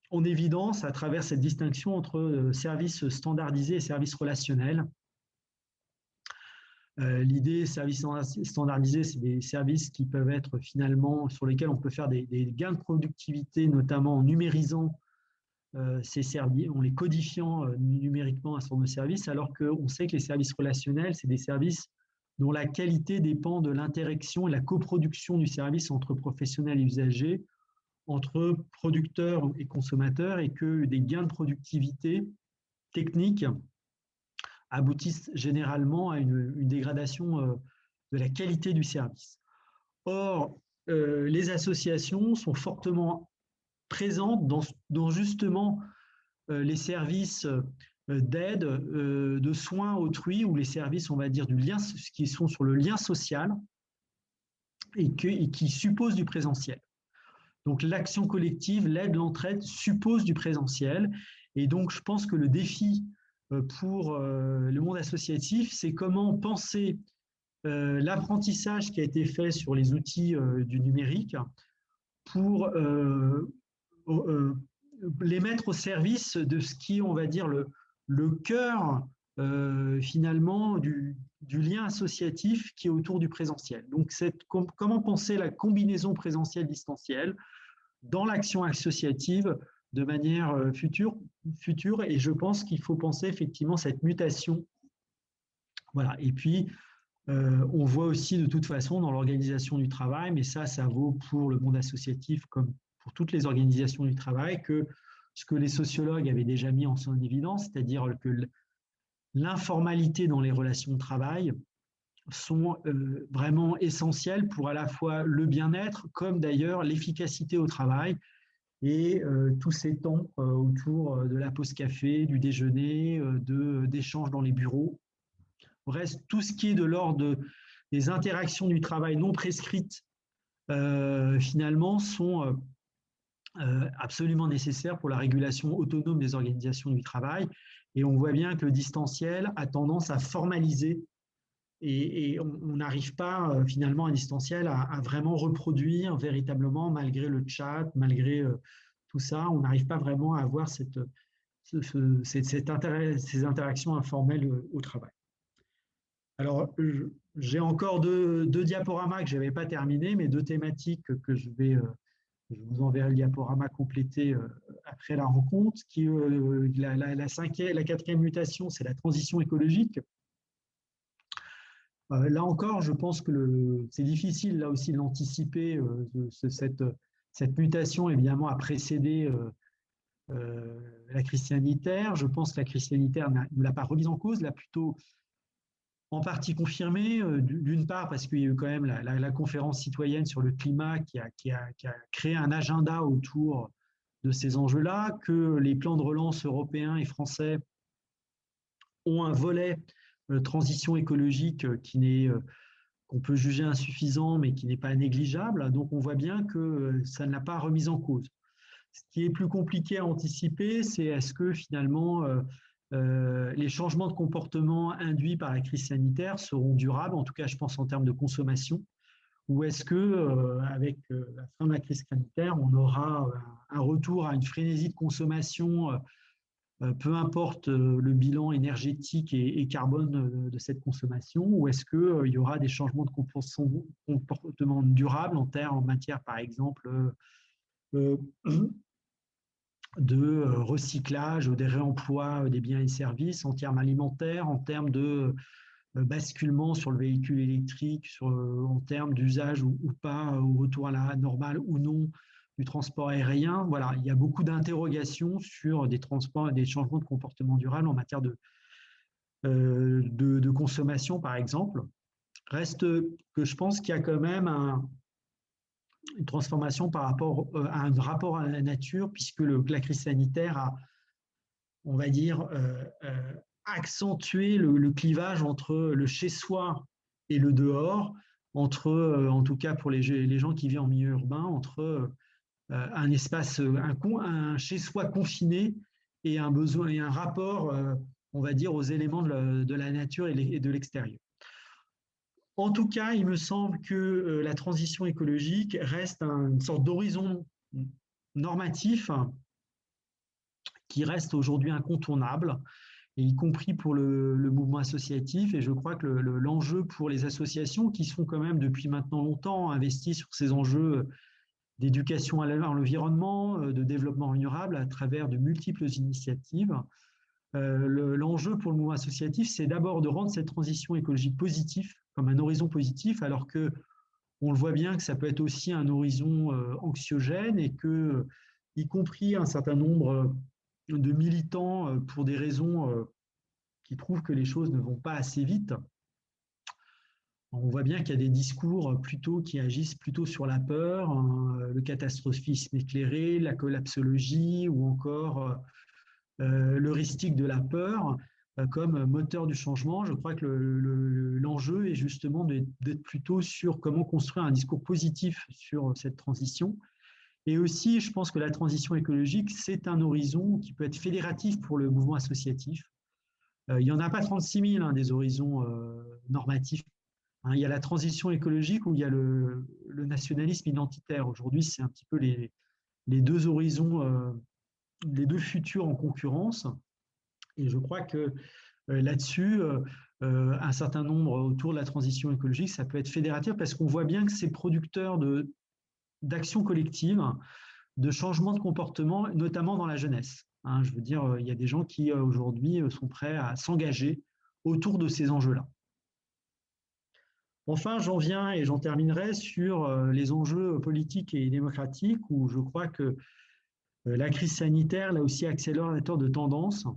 en évidence à travers cette distinction entre services standardisés et services relationnels. L'idée services standardisés, c'est des services qui peuvent être finalement, sur lesquels on peut faire des gains de productivité, notamment en numérisant ces services, en les codifiant numériquement à son service, alors qu'on sait que les services relationnels, c'est des services dont la qualité dépend de l'interaction et la coproduction du service entre professionnels et usagers, entre producteurs et consommateurs, et que des gains de productivité technique aboutissent généralement à une dégradation de la qualité du service. Or, les associations sont fortement présentes dans justement les services d'aide, de soins autrui, ou les services, on va dire, du lien, qui sont sur le lien social et qui supposent du présentiel. Donc, l'action collective, l'aide, l'entraide suppose du présentiel. Et donc, je pense que le défi pour le monde associatif, c'est comment penser l'apprentissage qui a été fait sur les outils du numérique pour les mettre au service de ce qui est, on va dire, le cœur finalement du lien associatif qui est autour du présentiel. Donc, comment penser la combinaison présentielle-distancielle dans l'action associative de manière future, et je pense qu'il faut penser effectivement cette mutation. Voilà. Et puis, on voit aussi de toute façon dans l'organisation du travail, mais ça vaut pour le monde associatif comme pour toutes les organisations du travail, que ce que les sociologues avaient déjà mis en évidence, c'est-à-dire que l'informalité dans les relations de travail sont vraiment essentielles pour à la fois le bien-être, comme d'ailleurs l'efficacité au travail, et tous ces temps autour de la pause café, du déjeuner, d'échanges dans les bureaux. Bref, tout ce qui est de l'ordre des interactions du travail non prescrites, finalement, sont absolument nécessaires pour la régulation autonome des organisations du travail. Et on voit bien que le distanciel a tendance à formaliser, et on n'arrive pas finalement à distanciel à vraiment reproduire véritablement, malgré le chat, malgré tout ça, on n'arrive pas vraiment à avoir ces interactions informelles au travail. Alors, j'ai encore deux diaporamas que je n'avais pas terminés, mais deux thématiques que je vous enverrai le diaporama complété après la rencontre. La quatrième mutation, c'est la transition écologique. Là encore, je pense que c'est difficile là aussi de l'anticiper. Cette mutation, évidemment, a précédé la crise sanitaire. Je pense que la crise sanitaire ne l'a pas remise en cause, l'a plutôt en partie confirmée, d'une part parce qu'il y a eu quand même la conférence citoyenne sur le climat qui a créé un agenda autour de ces enjeux-là, que les plans de relance européens et français ont un volet transition écologique qu'on peut juger insuffisant, mais qui n'est pas négligeable. Donc, on voit bien que ça ne l'a pas remise en cause. Ce qui est plus compliqué à anticiper, c'est est-ce que finalement les changements de comportement induits par la crise sanitaire seront durables, en tout cas, je pense, en termes de consommation, ou est-ce que, avec la fin de la crise sanitaire, on aura un retour à une frénésie de consommation, peu importe le bilan énergétique et carbone de cette consommation, ou est-ce qu'il y aura des changements de comportement durables en matière, par exemple, de recyclage, des réemplois des biens et services, en termes alimentaires, en termes de basculement sur le véhicule électrique, en termes d'usage ou pas, au retour à la normale ou non du transport aérien. Voilà, il y a beaucoup d'interrogations sur des changements de comportement durable en matière de consommation, par exemple. Reste que je pense qu'il y a quand même une transformation par rapport à un rapport à la nature, puisque la crise sanitaire a, on va dire, accentuer le clivage entre le chez-soi et le dehors, entre, en tout cas pour les gens qui vivent en milieu urbain, entre un espace, un chez-soi confiné et un besoin et un rapport, on va dire, aux éléments de la nature et de l'extérieur. En tout cas, il me semble que la transition écologique reste une sorte d'horizon normatif qui reste aujourd'hui incontournable, et y compris pour le mouvement associatif. Et je crois que l'enjeu pour les associations qui sont quand même depuis maintenant longtemps investies sur ces enjeux d'éducation à l'environnement, de développement durable à travers de multiples initiatives, l'enjeu pour le mouvement associatif, c'est d'abord de rendre cette transition écologique positive, comme un horizon positif, alors que on le voit bien que ça peut être aussi un horizon anxiogène et que, y compris un certain nombre de militants, pour des raisons qui trouvent que les choses ne vont pas assez vite, on voit bien qu'il y a des discours plutôt qui agissent plutôt sur la peur, le catastrophisme éclairé, la collapsologie ou encore l'heuristique de la peur comme moteur du changement. Je crois que l'enjeu est justement d'être plutôt sur comment construire un discours positif sur cette transition. Et aussi, je pense que la transition écologique, c'est un horizon qui peut être fédératif pour le mouvement associatif. Il n'y en a pas 36 000 des horizons normatifs. Il y a la transition écologique où il y a le nationalisme identitaire. Aujourd'hui, c'est un petit peu les deux horizons, les deux futurs en concurrence. Et je crois que là-dessus, un certain nombre autour de la transition écologique, ça peut être fédératif parce qu'on voit bien que c'est producteur d'actions collectives, de changements de comportement, notamment dans la jeunesse. Je veux dire, il y a des gens qui aujourd'hui sont prêts à s'engager autour de ces enjeux-là. Enfin, j'en viens et j'en terminerai sur les enjeux politiques et démocratiques où je crois que la crise sanitaire, là aussi, accélérateur de tendances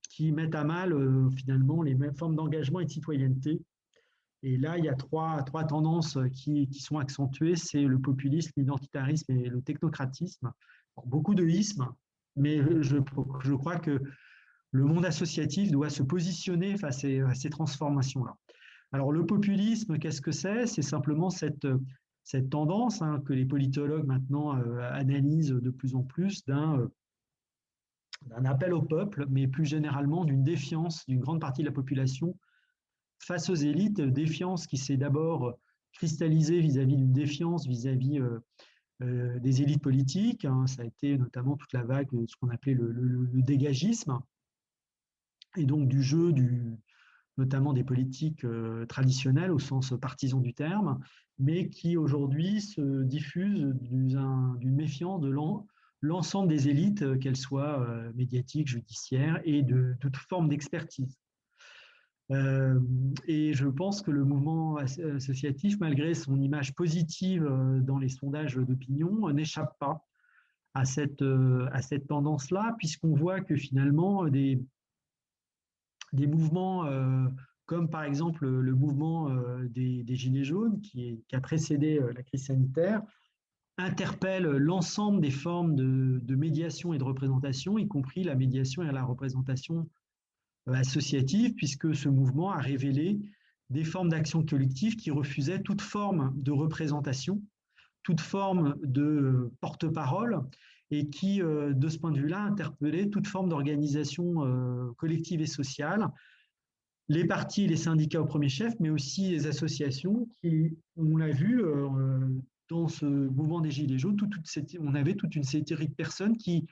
qui mettent à mal finalement les mêmes formes d'engagement et de citoyenneté. Et là, il y a trois tendances qui sont accentuées, c'est le populisme, l'identitarisme et le technocratisme. Beaucoup de ismes, mais je crois que le monde associatif doit se positionner face à ces transformations-là. Alors, le populisme, qu'est-ce que c'est? C'est simplement cette tendance que les politologues maintenant analysent de plus en plus d'un appel au peuple, mais plus généralement d'une défiance d'une grande partie de la population face aux élites, défiance qui s'est d'abord cristallisée vis-à-vis d'une défiance vis-à-vis des élites politiques. Ça a été notamment toute la vague de ce qu'on appelait le dégagisme, et donc du jeu notamment des politiques traditionnelles au sens partisan du terme, mais qui aujourd'hui se diffusent d'une méfiance de l'ensemble des élites, qu'elles soient médiatiques, judiciaires et de toute forme d'expertise. Et je pense que le mouvement associatif, malgré son image positive dans les sondages d'opinion, n'échappe pas à cette tendance-là, puisqu'on voit que finalement des mouvements comme par exemple le mouvement des Gilets jaunes qui a précédé la crise sanitaire, interpellent l'ensemble des formes de médiation et de représentation, y compris la médiation et la représentation associative, puisque ce mouvement a révélé des formes d'action collective qui refusaient toute forme de représentation, toute forme de porte-parole, et qui, de ce point de vue-là, interpellait toute forme d'organisation collective et sociale, les partis et les syndicats au premier chef, mais aussi les associations qui, on l'a vu, dans ce mouvement des Gilets jaunes, on avait toute une série de personnes qui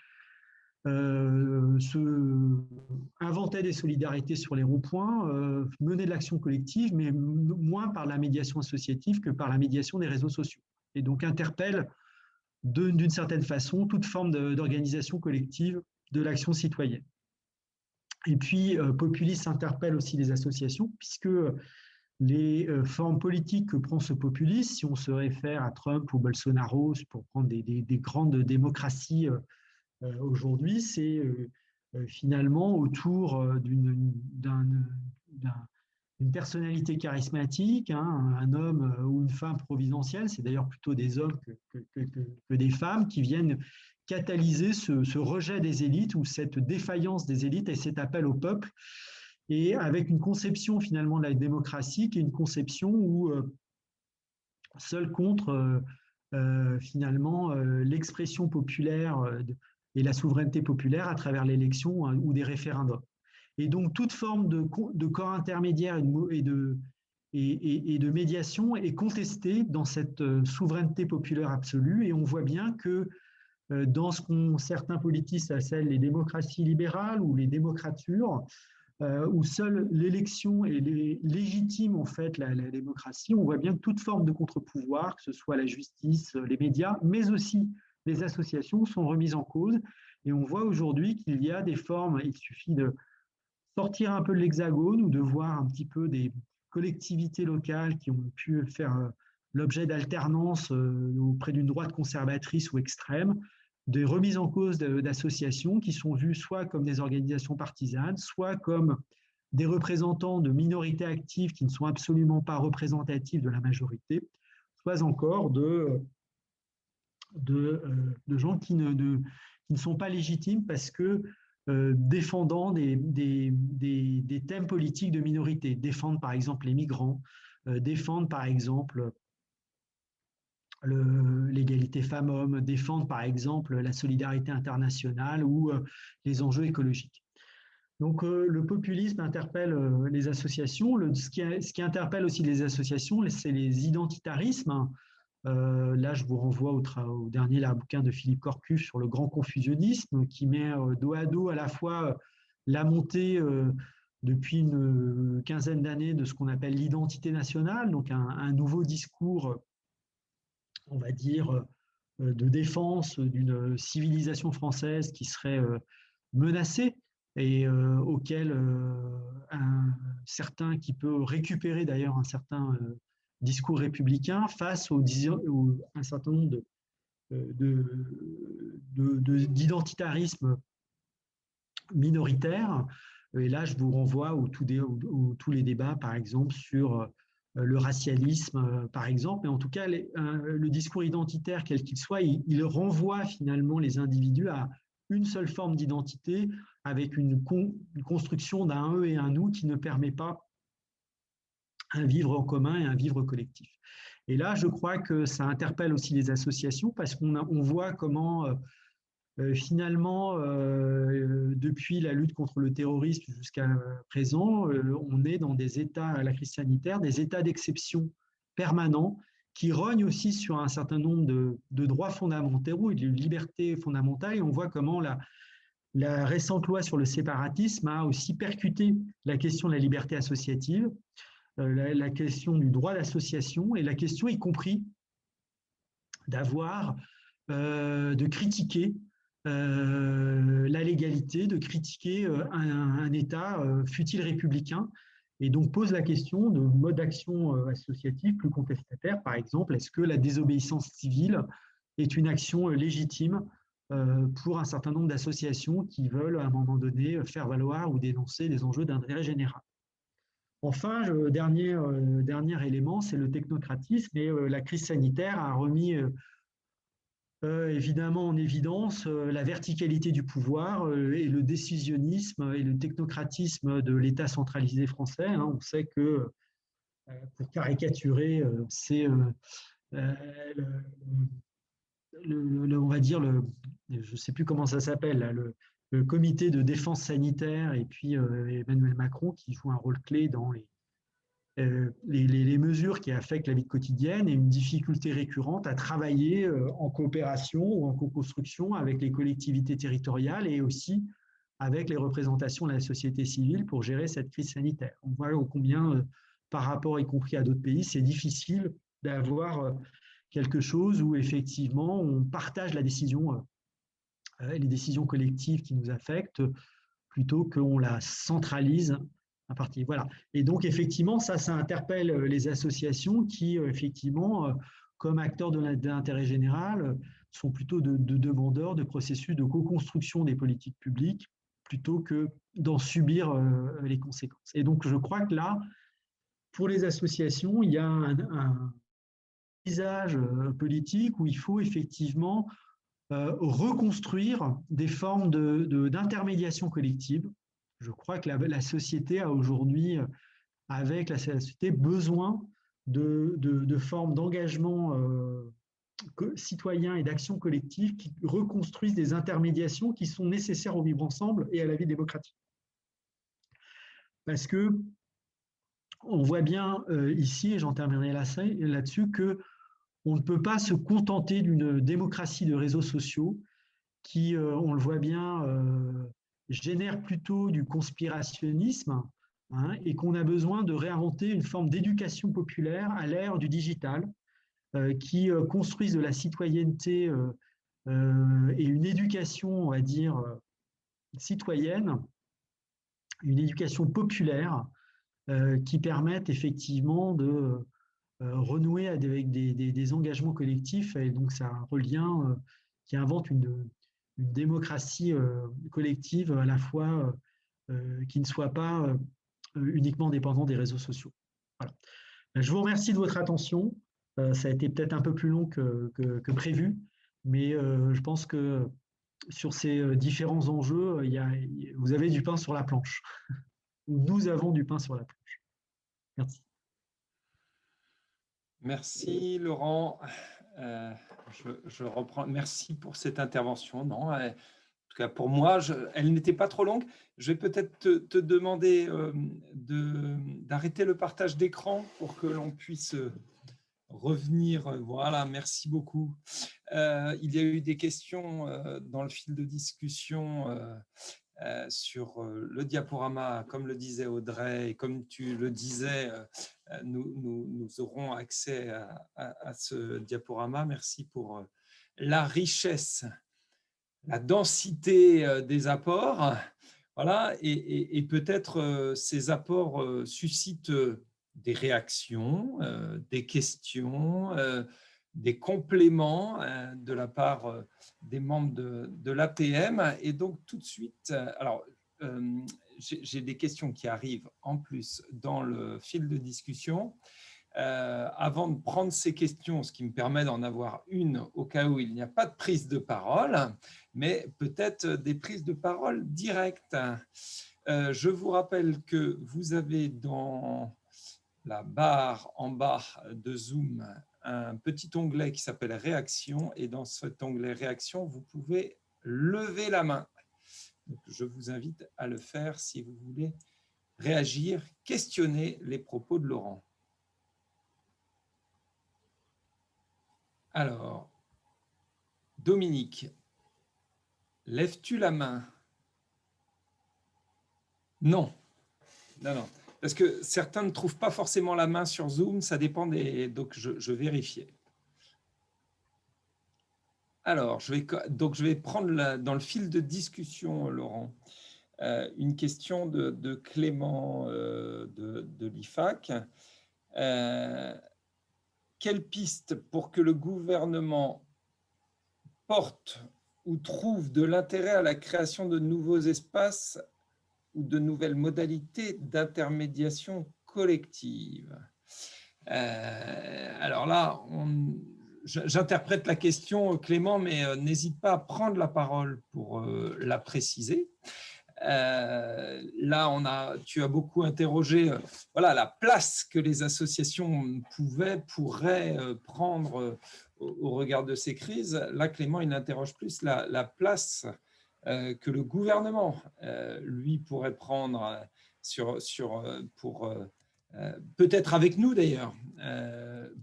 inventaient des solidarités sur les ronds-points, menaient de l'action collective, mais moins par la médiation associative que par la médiation des réseaux sociaux. Et donc interpellent d'une certaine façon toute forme d'organisation collective de l'action citoyenne. Et puis, Populisme interpelle aussi les associations, puisque les formes politiques que prend ce populisme, si on se réfère à Trump ou Bolsonaro, pour prendre des grandes démocraties aujourd'hui, c'est finalement autour d'une personnalité charismatique, hein, un homme ou une femme providentielle, c'est d'ailleurs plutôt des hommes que des femmes qui viennent catalyser ce rejet des élites ou cette défaillance des élites et cet appel au peuple, et avec une conception finalement de la démocratie qui est une conception où seul contre finalement l'expression populaire et la souveraineté populaire à travers l'élection ou des référendums. Et donc toute forme de corps intermédiaire et de médiation est contestée dans cette souveraineté populaire absolue, et on voit bien que dans ce qu'ont certains politistes appellent les démocraties libérales ou les démocratures, où seule l'élection est légitime en fait la démocratie, on voit bien que toute forme de contre-pouvoir, que ce soit la justice, les médias, mais aussi les associations, sont remises en cause. Et on voit aujourd'hui qu'il y a des formes, il suffit de sortir un peu de l'hexagone ou de voir un petit peu des collectivités locales qui ont pu faire l'objet d'alternance auprès d'une droite conservatrice ou extrême, des remises en cause d'associations qui sont vues soit comme des organisations partisanes, soit comme des représentants de minorités actives qui ne sont absolument pas représentatives de la majorité, soit encore de gens qui ne sont pas légitimes parce que défendant des thèmes politiques de minorité, défendent par exemple les migrants, défendent par exemple l'égalité femmes-hommes, défendent par exemple la solidarité internationale ou les enjeux écologiques. Donc le populisme interpelle les associations. Ce qui interpelle aussi les associations, c'est les identitarismes. Là, je vous renvoie au dernier bouquin de Philippe Corcuff sur le grand confusionnisme, qui met dos à dos à la fois la montée depuis une quinzaine d'années de ce qu'on appelle l'identité nationale, donc un nouveau discours, on va dire, de défense d'une civilisation française qui serait menacée et auquel qui peut récupérer d'ailleurs un certain discours républicain face à un certain nombre d'identitarisme minoritaire. Et là, je vous renvoie tous les débats, par exemple, sur le racialisme, par exemple. Mais en tout cas, le discours identitaire, quel qu'il soit, il renvoie finalement les individus à une seule forme d'identité avec une construction d'un eux et un nous qui ne permet pas un vivre en commun et un vivre collectif. Et là, je crois que ça interpelle aussi les associations parce qu'on voit comment finalement, depuis la lutte contre le terrorisme jusqu'à présent, on est dans des états à la crise sanitaire, des états d'exception permanents qui rognent aussi sur un certain nombre de droits fondamentaux et de libertés fondamentales. Et on voit comment la récente loi sur le séparatisme a aussi percuté la question de la liberté associative, la question du droit d'association et la question y compris de critiquer la légalité, de critiquer un État fût-il républicain, et donc pose la question de mode d'action associatif plus contestataire. Par exemple, est-ce que la désobéissance civile est une action légitime pour un certain nombre d'associations qui veulent à un moment donné faire valoir ou dénoncer des enjeux d'intérêt général? Enfin, le dernier élément, c'est le technocratisme, et la crise sanitaire a remis évidemment en évidence la verticalité du pouvoir et le décisionnisme et le technocratisme de l'État centralisé français. Hein. On sait que, pour caricaturer, c'est on va dire je ne sais plus comment ça s'appelle, le comité de défense sanitaire et puis Emmanuel Macron qui joue un rôle clé dans les mesures qui affectent la vie quotidienne et une difficulté récurrente à travailler en coopération ou en co-construction avec les collectivités territoriales et aussi avec les représentations de la société civile pour gérer cette crise sanitaire. On voit combien, par rapport y compris à d'autres pays, c'est difficile d'avoir quelque chose où effectivement on partage la décision, les décisions collectives qui nous affectent, plutôt qu'on la centralise à partir. Voilà. Et donc effectivement, ça interpelle les associations qui, effectivement, comme acteurs de l'intérêt général, sont plutôt de demandeurs de processus de co-construction des politiques publiques plutôt que d'en subir les conséquences. Et donc je crois que là, pour les associations, il y a un visage politique où il faut effectivement reconstruire des formes d'intermédiation collective. Je crois que la société a aujourd'hui, avec la société, besoin de formes d'engagement citoyen et d'action collective qui reconstruisent des intermédiations qui sont nécessaires au vivre ensemble et à la vie démocratique. Parce que on voit bien ici, et j'en terminerai là-dessus, que on ne peut pas se contenter d'une démocratie de réseaux sociaux qui, on le voit bien, génère plutôt du conspirationnisme, hein, et qu'on a besoin de réinventer une forme d'éducation populaire à l'ère du digital qui construise de la citoyenneté et une éducation, on va dire, citoyenne, une éducation populaire qui permettent effectivement de renouer avec des engagements collectifs. Et donc, c'est un relien qui invente une démocratie collective à la fois qui ne soit pas uniquement dépendant des réseaux sociaux. Voilà. Je vous remercie de votre attention. Ça a été peut-être un peu plus long que prévu, mais je pense que sur ces différents enjeux, vous avez du pain sur la planche. Nous avons du pain sur la planche. Merci. Merci Laurent. Je reprends. Merci pour cette intervention. Non, en tout cas pour moi, elle n'était pas trop longue. Je vais peut-être te demander d'arrêter le partage d'écran pour que l'on puisse revenir. Voilà, merci beaucoup. Il y a eu des questions dans le fil de discussion sur le diaporama, comme le disait Audrey, et comme tu le disais, nous aurons accès à ce diaporama. Merci pour la richesse, la densité des apports. Voilà, et peut-être ces apports suscitent des réactions, des questions, des compléments de la part des membres de l'APM. Et donc, tout de suite, alors, j'ai des questions qui arrivent en plus dans le fil de discussion. Avant de prendre ces questions, ce qui me permet d'en avoir une au cas où il n'y a pas de prise de parole, mais peut-être des prises de parole directes. Je vous rappelle que vous avez dans la barre en bas de Zoom un petit onglet qui s'appelle Réaction, et dans cet onglet Réaction, vous pouvez lever la main. Donc, je vous invite à le faire si vous voulez réagir, questionner les propos de Laurent. Alors, Dominique, lèves-tu la main? Non. Non, non. Parce que certains ne trouvent pas forcément la main sur Zoom, ça dépend des… Donc, je vérifiais. Alors, je vais prendre dans le fil de discussion, Laurent, une question de Clément de l'IFAC. Quelle piste pour que le gouvernement porte ou trouve de l'intérêt à la création de nouveaux espaces ou de nouvelles modalités d'intermédiation collective? Alors là, j'interprète la question, Clément, mais n'hésite pas à prendre la parole pour la préciser. Là, tu as beaucoup interrogé voilà, la place que les associations pourraient prendre au regard de ces crises. Là, Clément, il interroge plus la place que le gouvernement, lui, pourrait prendre pour peut-être avec nous d'ailleurs,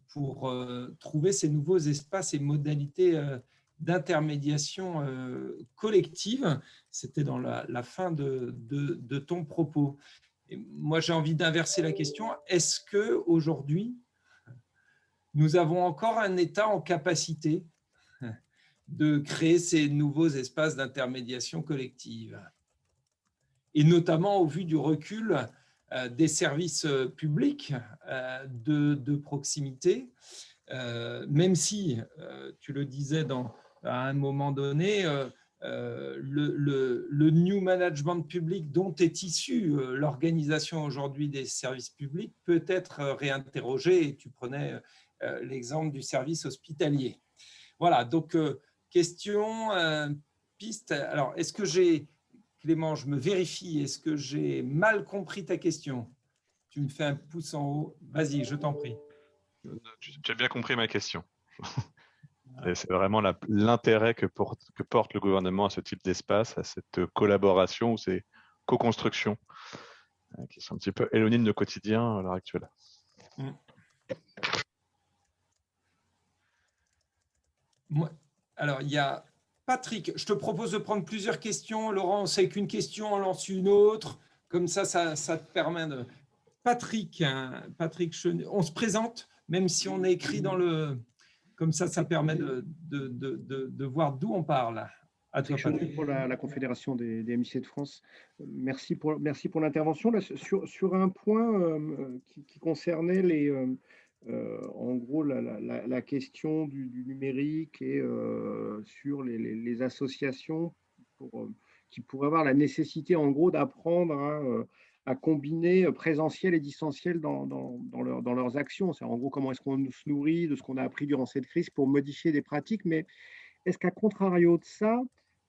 pour trouver ces nouveaux espaces et modalités d'intermédiation collective. C'était dans la fin de ton propos. Et moi, j'ai envie d'inverser la question. Est-ce qu'aujourd'hui, nous avons encore un État en capacité de créer ces nouveaux espaces d'intermédiation collective? Et notamment au vu du recul des services publics de proximité, même si, tu le disais à un moment donné, le new management public dont est issue l'organisation aujourd'hui des services publics peut être réinterrogé, et tu prenais l'exemple du service hospitalier. Voilà, donc question, piste. Alors, est-ce que Clément, je me vérifie, est-ce que j'ai mal compris ta question? Tu me fais un pouce en haut. Vas-y, je t'en prie. J'ai bien compris ma question. C'est vraiment l'intérêt que porte le gouvernement à ce type d'espace, à cette collaboration ou ces co-constructions qui sont un petit peu éloignées de nos quotidiens à l'heure actuelle. Alors, il y a Patrick. Je te propose de prendre plusieurs questions. Laurent, on sait qu'une question, on lance une autre. Comme ça te permet de… Patrick Chenet, on se présente, même si on est écrit dans le… Comme ça permet de voir d'où on parle. À toi, Patrick. Pour la Confédération des MIC de France. Merci pour l'intervention. Sur un point qui concernait en gros la question du numérique et sur les associations qui pourraient avoir la nécessité en gros d'apprendre à combiner présentiel et distanciel dans leurs actions. C'est en gros comment est-ce qu'on se nourrit de ce qu'on a appris durant cette crise pour modifier des pratiques. Mais est-ce qu'à contrario de ça,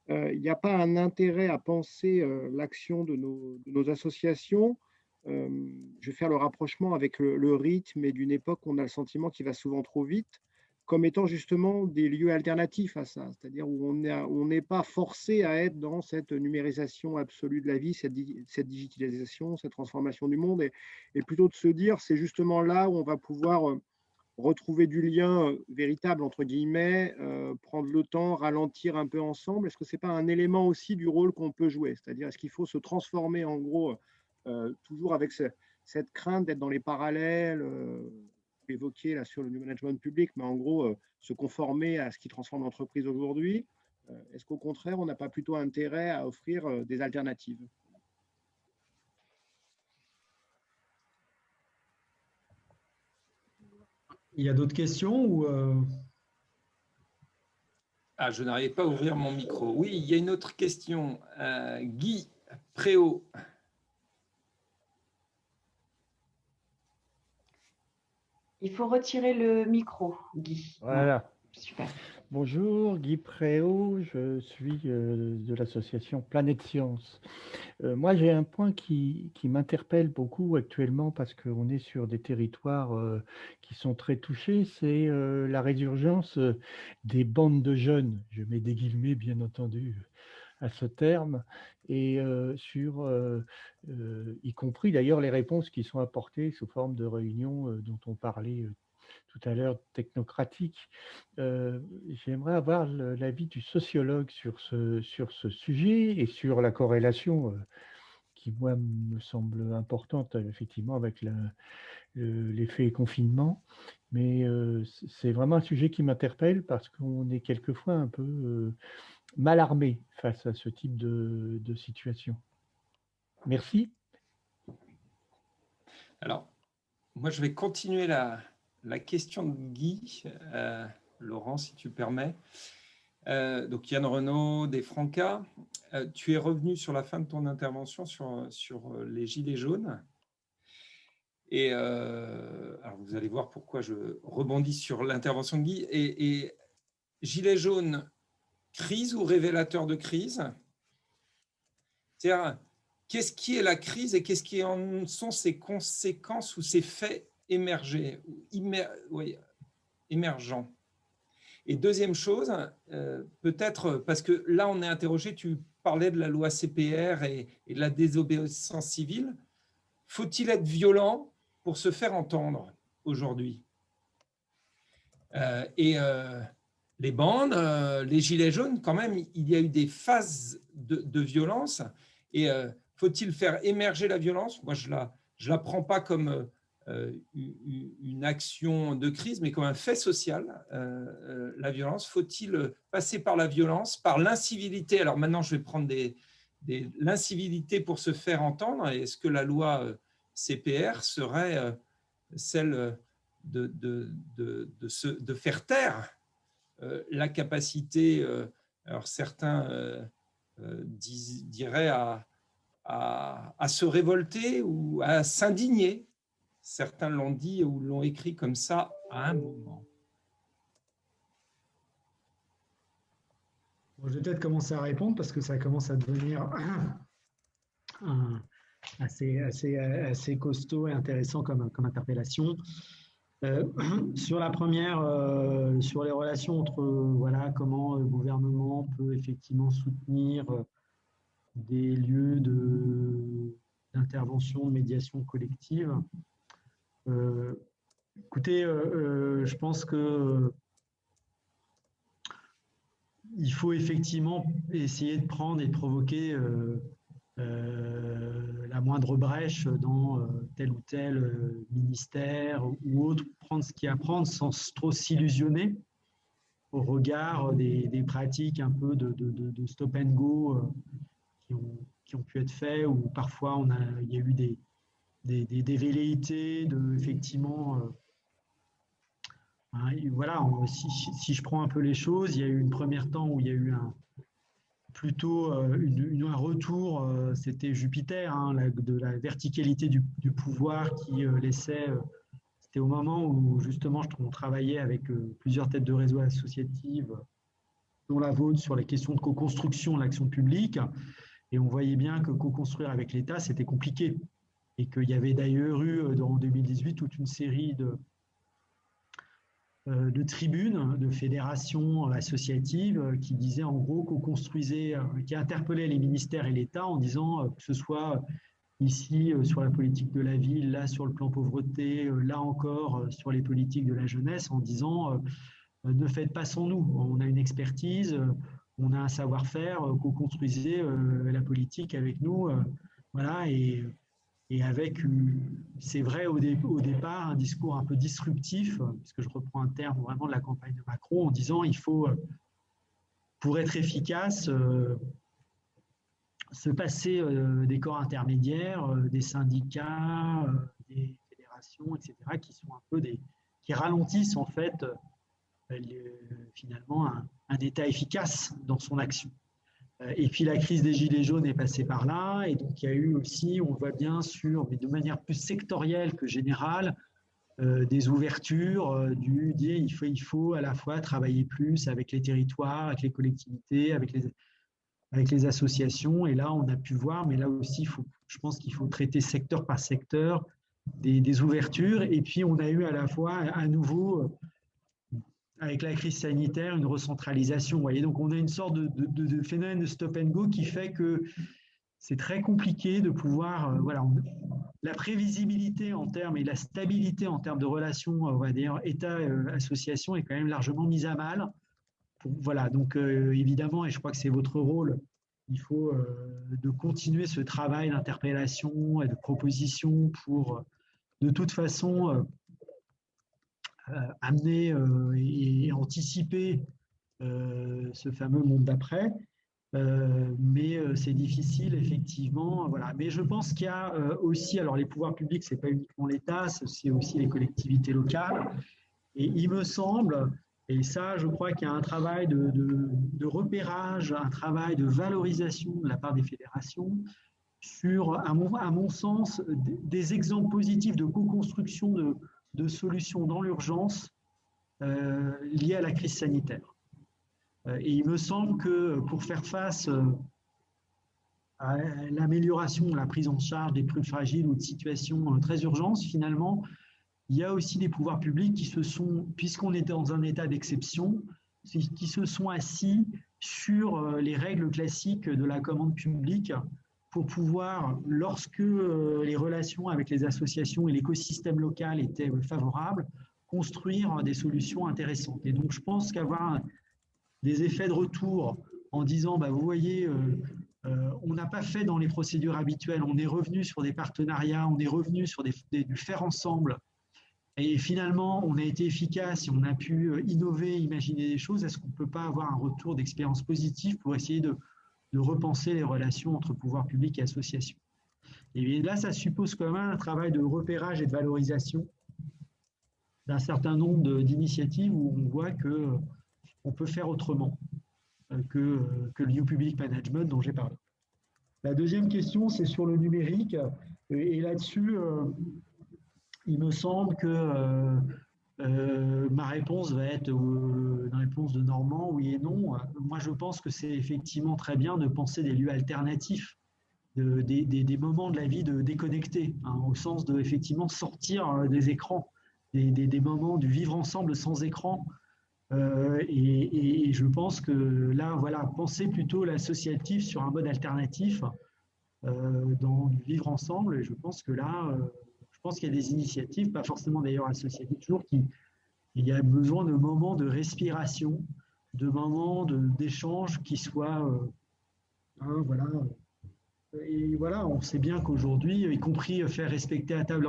il n'y a pas un intérêt à penser l'action de nos associations? Je vais faire le rapprochement avec le rythme et d'une époque où on a le sentiment qu'il va souvent trop vite, comme étant justement des lieux alternatifs à ça, c'est-à-dire où on n'est pas forcé à être dans cette numérisation absolue de la vie, cette digitalisation, cette transformation du monde, et plutôt de se dire c'est justement là où on va pouvoir retrouver du lien véritable, entre guillemets, prendre le temps, ralentir un peu ensemble. Est-ce que ce n'est pas un élément aussi du rôle qu'on peut jouer? C'est-à-dire, est-ce qu'il faut se transformer, en gros, toujours avec cette crainte d'être dans les parallèles évoqués là, sur le new management public, mais en gros, se conformer à ce qui transforme l'entreprise aujourd'hui? Est-ce qu'au contraire, on n'a pas plutôt intérêt à offrir des alternatives? Il y a d'autres questions ou Ah, je n'arrive pas à ouvrir mon micro. Oui, il y a une autre question. Guy Préau. Il faut retirer le micro, Guy. Voilà. Super. Bonjour, Guy Préau, je suis de l'association Planète Science. Moi, j'ai un point qui m'interpelle beaucoup actuellement parce qu'on est sur des territoires qui sont très touchés, c'est la résurgence des bandes de jeunes, je mets des guillemets bien entendu à ce terme, et y compris d'ailleurs les réponses qui sont apportées sous forme de réunions dont on parlait tout à l'heure, technocratiques. J'aimerais avoir l'avis du sociologue sur ce sujet et sur la corrélation qui, moi, me semble importante, effectivement, avec l'effet confinement. Mais c'est vraiment un sujet qui m'interpelle parce qu'on est quelquefois un peu mal armé face à ce type de situation. Merci. Alors, moi, je vais continuer la question de Guy. Laurent, si tu permets. Donc, Yann Renaud, des Francas. Tu es revenu sur la fin de ton intervention sur les Gilets jaunes. Et alors, vous allez voir pourquoi je rebondis sur l'intervention de Guy. Et Gilets jaunes, crise ou révélateur de crise? C'est-à-dire, qu'est-ce qui est la crise et qu'est-ce qui en sont ses conséquences ou ses faits émergés, émergents. Et deuxième chose, peut-être, parce que là, on est interrogé, tu parlais de la loi CPR et de la désobéissance civile. Faut-il être violent pour se faire entendre aujourd'hui? Les bandes, les gilets jaunes, quand même, il y a eu des phases de violence. Et faut-il faire émerger la violence? Moi, je la prends pas comme une action de crise, mais comme un fait social, la violence. Faut-il passer par la violence, par l'incivilité? Alors maintenant, je vais prendre l'incivilité pour se faire entendre. Est-ce que la loi CPR serait celle de faire taire la capacité, alors certains diraient à se révolter ou à s'indigner. Certains l'ont dit ou l'ont écrit comme ça à un moment. Bon, je vais peut-être commencer à répondre parce que ça commence à devenir assez costaud et intéressant comme interpellation. Sur la première, sur les relations entre voilà, comment le gouvernement peut effectivement soutenir des lieux d'intervention, de médiation collective. Écoutez, je pense que il faut effectivement essayer de prendre et de provoquer la moindre brèche dans tel ou tel ministère ou autre, prendre ce qu'il y a à prendre sans trop s'illusionner au regard des pratiques un peu de stop and go qui ont pu être faites, ou parfois il y a eu des velléités effectivement voilà, si je prends un peu les choses, il y a eu une première temps où il y a eu plutôt un retour, c'était Jupiter, hein, de la verticalité du pouvoir qui laissait, c'était au moment où justement on travaillait avec plusieurs têtes de réseau associatives, dont la vôtre, sur les questions de co-construction de l'action publique, et on voyait bien que co-construire avec l'État, c'était compliqué, et qu'il y avait d'ailleurs eu, en 2018, toute une série de tribunes, de fédérations associatives qui disaient en gros qui interpellaient les ministères et l'État en disant que ce soit ici sur la politique de la ville, là sur le plan pauvreté, là encore sur les politiques de la jeunesse, en disant ne faites pas sans nous, on a une expertise, on a un savoir-faire, co-construisez la politique avec nous, voilà, et avec, c'est vrai au départ, un discours un peu disruptif, puisque je reprends un terme vraiment de la campagne de Macron, en disant il faut, pour être efficace, se passer des corps intermédiaires, des syndicats, des fédérations, etc., qui sont un peu qui ralentissent en fait finalement un État efficace dans son action. Et puis la crise des Gilets jaunes est passée par là, et donc il y a eu aussi, on voit bien mais de manière plus sectorielle que générale, des ouvertures, il faut à la fois travailler plus avec les territoires, avec les collectivités, avec les associations, et là on a pu voir, mais là aussi je pense qu'il faut traiter secteur par secteur des ouvertures, et puis on a eu à la fois à nouveau avec la crise sanitaire, une recentralisation. Vous voyez, donc on a une sorte de phénomène de stop and go qui fait que c'est très compliqué de pouvoir, voilà, la prévisibilité en termes et la stabilité en termes de relations, on va dire, État-association est quand même largement mise à mal. Voilà, donc évidemment, et je crois que c'est votre rôle, il faut de continuer ce travail d'interpellation et de proposition pour, de toute façon, amener et anticiper ce fameux monde d'après. Mais c'est difficile, effectivement. Voilà. Mais je pense qu'il y a aussi, alors les pouvoirs publics, ce n'est pas uniquement l'État, c'est aussi les collectivités locales. Et il me semble, et ça, je crois qu'il y a un travail de repérage, un travail de valorisation de la part des fédérations sur, à mon sens, des exemples positifs de co-construction de solutions dans l'urgence liées à la crise sanitaire. Et il me semble que pour faire face l'amélioration, la prise en charge des plus fragiles ou de situations très urgentes, finalement, il y a aussi des pouvoirs publics qui se sont, puisqu'on est dans un état d'exception, qui se sont assis sur les règles classiques de la commande publique pour pouvoir, lorsque les relations avec les associations et l'écosystème local étaient favorables, construire des solutions intéressantes. Et donc, je pense qu'avoir des effets de retour en disant, bah, vous voyez, on n'a pas fait dans les procédures habituelles, on est revenu sur des partenariats, on est revenu sur du faire ensemble, et finalement, on a été efficace et on a pu innover, imaginer des choses. Est-ce qu'on ne peut pas avoir un retour d'expérience positive pour essayer de repenser les relations entre pouvoir public et associations? Et là, ça suppose quand même un travail de repérage et de valorisation d'un certain nombre d'initiatives où on voit qu'on peut faire autrement que le New Public Management dont j'ai parlé. La deuxième question, c'est sur le numérique. Et là-dessus, il me semble que ma réponse va être une réponse de Normand, oui et non. Moi, je pense que c'est effectivement très bien de penser des lieux alternatifs, des moments de la vie de déconnecter, hein, au sens de effectivement sortir des écrans, des moments du vivre ensemble sans écran. Et je pense que là, voilà, penser plutôt l'associatif sur un mode alternatif dans le vivre ensemble. Et je pense que là, je pense qu'il y a des initiatives, pas forcément d'ailleurs associatives, toujours il y a besoin de moments de respiration, de moments d'échange qui soient, hein, voilà. Et voilà, on sait bien qu'aujourd'hui, y compris faire respecter à table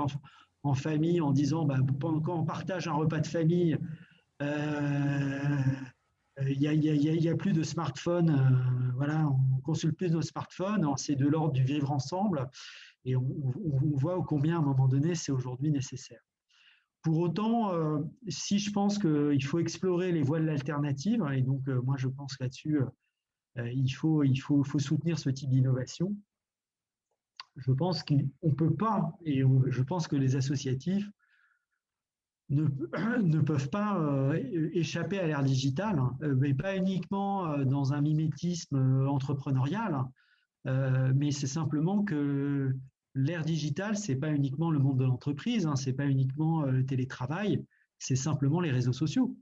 en famille, en disant, bah, quand on partage un repas de famille, il y a plus de smartphones, voilà, on consulte plus nos smartphones, c'est de l'ordre du vivre ensemble, et on voit combien à un moment donné c'est aujourd'hui nécessaire. Pour autant, si je pense qu'il faut explorer les voies de l'alternative, et donc moi je pense là-dessus, il faut soutenir ce type d'innovation. Je pense qu'on ne peut pas, et je pense que les associatifs ne peuvent pas échapper à l'ère digitale, mais pas uniquement dans un mimétisme entrepreneurial, mais c'est simplement que l'ère digitale, ce n'est pas uniquement le monde de l'entreprise, hein, ce n'est pas uniquement le télétravail, c'est simplement les réseaux sociaux.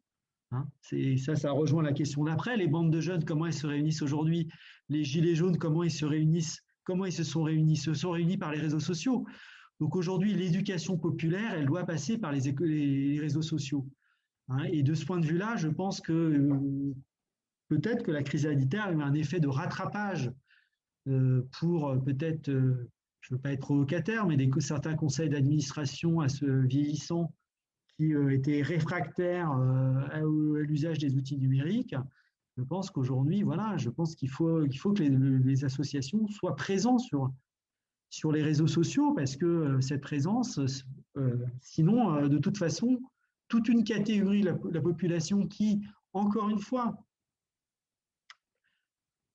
Hein. Ça rejoint la question d'après. Les bandes de jeunes, comment elles se réunissent aujourd'hui? Les gilets jaunes, comment ils se réunissent? Comment ils se sont réunis? Ils se sont réunis par les réseaux sociaux. Donc aujourd'hui, l'éducation populaire, elle doit passer par les réseaux sociaux. Hein. Et de ce point de vue-là, je pense que peut-être que la crise sanitaire a eu un effet de rattrapage pour peut-être, je ne veux pas être provocateur, mais certains conseils d'administration à ce vieillissant qui étaient réfractaires à l'usage des outils numériques. Je pense qu'aujourd'hui, voilà, je pense qu'il faut que les associations soient présentes sur les réseaux sociaux, parce que cette présence, sinon, de toute façon, toute une catégorie de la population qui, encore une fois,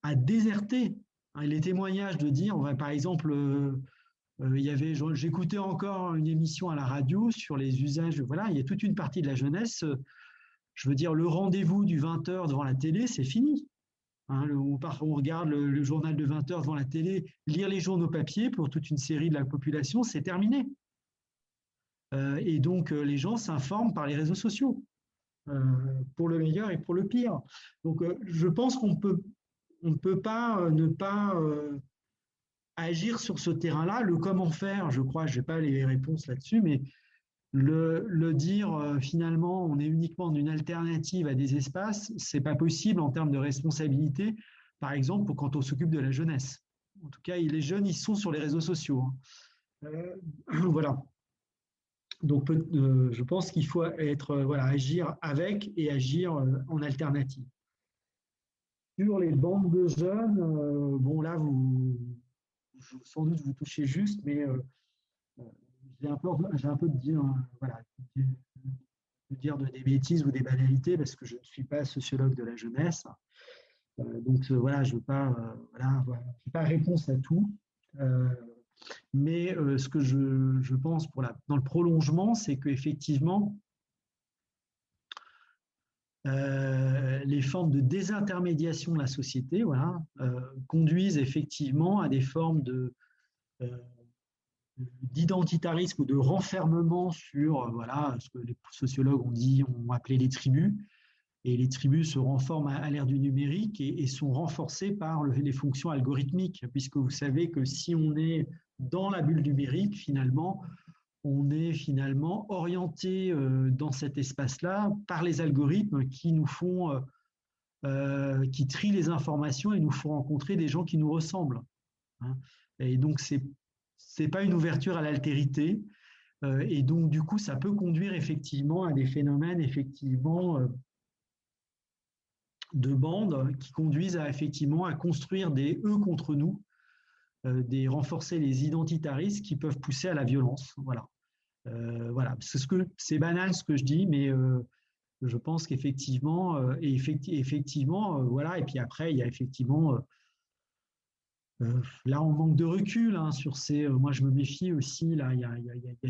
a déserté. Les témoignages de dire, par exemple, j'écoutais encore une émission à la radio sur les usages, voilà, il y a toute une partie de la jeunesse, je veux dire, le rendez-vous du 20h devant la télé, c'est fini. Hein, on regarde le journal de 20h devant la télé, lire les journaux papier pour toute une série de la population, c'est terminé. Et donc, les gens s'informent par les réseaux sociaux, pour le meilleur et pour le pire. Donc, je pense qu'on ne peut pas ne pas agir sur ce terrain-là. Le comment faire, je crois, je n'ai pas les réponses là-dessus, mais le dire finalement, on est uniquement une alternative à des espaces, ce n'est pas possible en termes de responsabilité, par exemple, quand on s'occupe de la jeunesse. En tout cas, les jeunes, ils sont sur les réseaux sociaux. Voilà. Donc, je pense qu'il faut agir avec et agir en alternative. Sur les bandes de jeunes, bon là, sans doute vous touchez juste, mais j'ai un peu de dire, voilà, de dire des bêtises ou des banalités parce que je ne suis pas sociologue de la jeunesse. Donc voilà, je ne veux pas, j'ai pas réponse à tout. Mais ce que je pense dans le prolongement, c'est qu'effectivement, les les formes de désintermédiation de la société, voilà, conduisent effectivement à des formes d'identitarisme ou de renfermement sur voilà, ce que les sociologues ont appelé les tribus. Et les tribus se renforment à l'ère du numérique et sont renforcées par les fonctions algorithmiques, puisque vous savez que si on est dans la bulle numérique, finalement, on est finalement orienté dans cet espace-là par les algorithmes qui nous font, qui trient les informations et nous font rencontrer des gens qui nous ressemblent. Hein. Et donc, c'est pas une ouverture à l'altérité. Et donc, du coup, ça peut conduire effectivement à des phénomènes, effectivement, de bandes qui conduisent effectivement à construire des eux contre nous, renforcer les identitarismes qui peuvent pousser à la violence. Voilà. Voilà. C'est banal ce que je dis, mais je pense qu'effectivement, voilà. Et puis après, il y a effectivement, là, on manque de recul hein, sur ces. Moi, je me méfie aussi. Là, il y a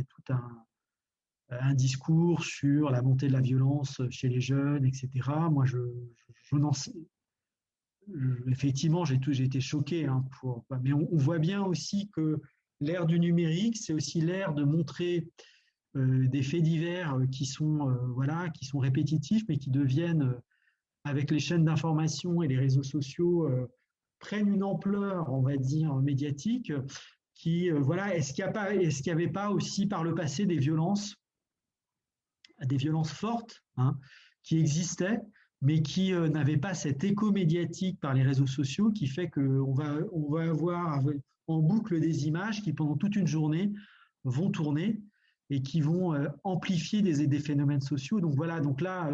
tout un discours sur la montée de la violence chez les jeunes, etc. Moi, je n'en sais. Effectivement, j'ai été choqué. Hein, mais on voit bien aussi que l'ère du numérique, c'est aussi l'ère de montrer des faits divers qui sont répétitifs, mais qui deviennent, avec les chaînes d'information et les réseaux sociaux, prennent une ampleur, on va dire, médiatique. Voilà, est-ce qu'il n'y avait pas aussi par le passé des violences fortes hein, qui existaient, mais qui n'avaient pas cet écho médiatique par les réseaux sociaux qui fait qu'on va avoir en boucle des images qui, pendant toute une journée, vont tourner et qui vont amplifier des phénomènes sociaux. Donc voilà, donc là,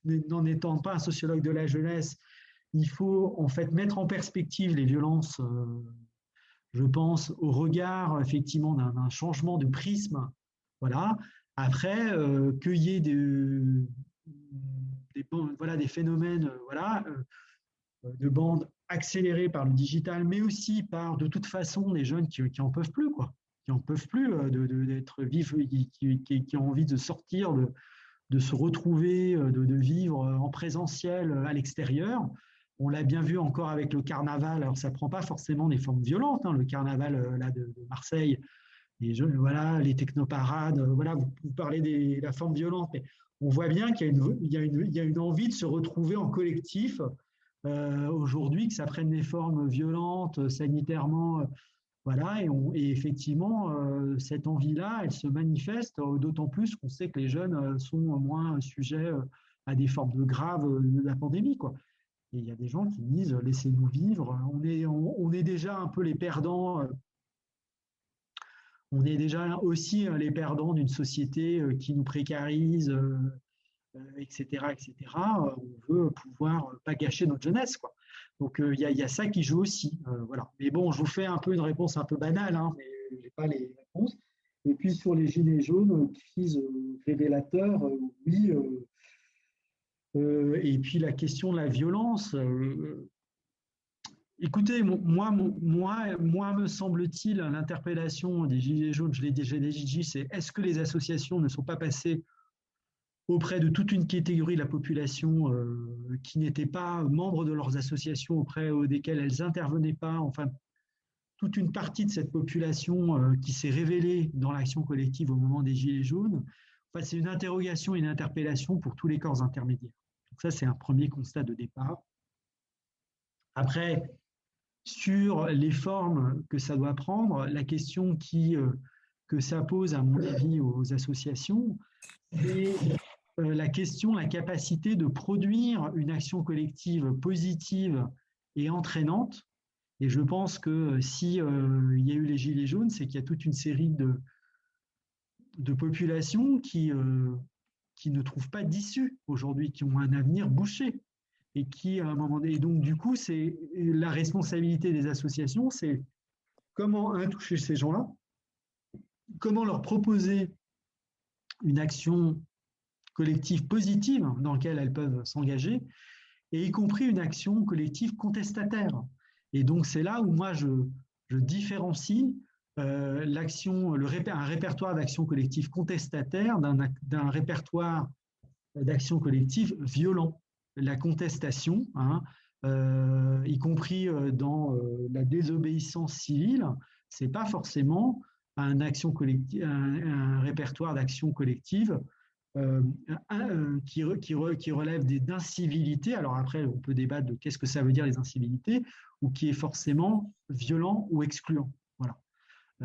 n'en étant pas un sociologue de la jeunesse, il faut en fait mettre en perspective les violences, je pense, au regard effectivement d'un changement de prisme. Voilà. Après, qu'il y ait des phénomènes de bandes accélérées par le digital, mais aussi par, de toute façon, des jeunes qui n'en peuvent plus, quoi, qui n'en peuvent plus d'être vifs, qui ont envie de sortir, de se retrouver, de vivre en présentiel à l'extérieur. On l'a bien vu encore avec le carnaval. Alors, ça ne prend pas forcément des formes violentes, hein, le carnaval là, de Marseille. Les jeunes, voilà, les technoparades, voilà, vous parlez de la forme violente, mais on voit bien qu'il y a une envie de se retrouver en collectif aujourd'hui, que ça prenne des formes violentes, sanitairement, voilà, et effectivement, cette envie-là, elle se manifeste, d'autant plus qu'on sait que les jeunes sont moins sujets à des formes de graves de la pandémie, quoi. Et il y a des gens qui disent, laissez-nous vivre, on est déjà un peu les perdants. On est déjà aussi les perdants d'une société qui nous précarise, etc., etc. On veut pouvoir pas gâcher notre jeunesse, quoi. Donc il y a ça qui joue aussi, voilà. Mais bon, je vous fais un peu une réponse un peu banale, hein, mais je n'ai pas les réponses. Et puis sur les gilets jaunes, crise révélateur, oui. Et puis la question de la violence. Écoutez, moi, me semble-t-il, l'interpellation des Gilets jaunes, je l'ai déjà dit, c'est est-ce que les associations ne sont pas passées auprès de toute une catégorie de la population qui n'étaient pas membres de leurs associations, auprès desquelles elles n'intervenaient pas, enfin, toute une partie de cette population qui s'est révélée dans l'action collective au moment des Gilets jaunes. Enfin, c'est une interrogation et une interpellation pour tous les corps intermédiaires. Donc ça, c'est un premier constat de départ. Après, sur les formes que ça doit prendre, la question que ça pose, à mon avis, aux associations, c'est la capacité de produire une action collective positive et entraînante. Et je pense que si il y a eu les Gilets jaunes, c'est qu'il y a toute une série de populations qui ne trouvent pas d'issue aujourd'hui, qui ont un avenir bouché. Et qui, à un moment donné, et donc du coup, c'est la responsabilité des associations, c'est comment toucher ces gens-là, comment leur proposer une action collective positive dans laquelle elles peuvent s'engager, et y compris une action collective contestataire. Et donc c'est là où moi je différencie un répertoire d'action collective contestataire d'un répertoire d'action collective violent. la contestation, hein, y compris dans la désobéissance civile, ce n'est pas forcément un répertoire d'actions collectives qui relève d'incivilités. Alors après, on peut débattre de qu'est-ce que ça veut dire les incivilités, ou qui est forcément violent ou excluant. Voilà.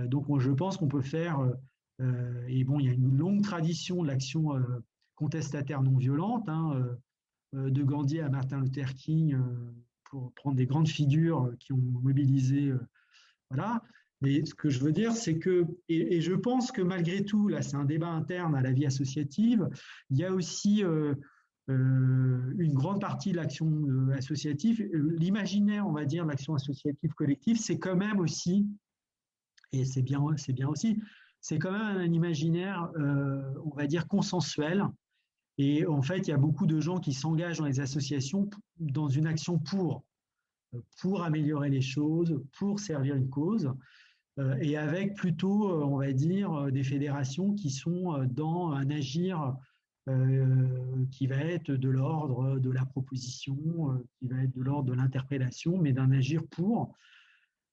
Donc je pense qu'on peut faire, et bon, il y a une longue tradition de l'action contestataire non violente, hein, de Gandhi à Martin Luther King, pour prendre des grandes figures qui ont mobilisé, voilà. Mais ce que je veux dire, c'est que, et je pense que malgré tout, là c'est un débat interne à la vie associative, il y a aussi une grande partie de l'action associative, l'imaginaire, on va dire, l'action associative collective, c'est quand même aussi, et c'est bien aussi, c'est quand même un imaginaire, on va dire, consensuel. Et en fait, il y a beaucoup de gens qui s'engagent dans les associations dans une action pour améliorer les choses, pour servir une cause, et avec plutôt, on va dire, des fédérations qui sont dans un agir qui va être de l'ordre de la proposition, qui va être de l'ordre de l'interpellation, mais d'un agir pour.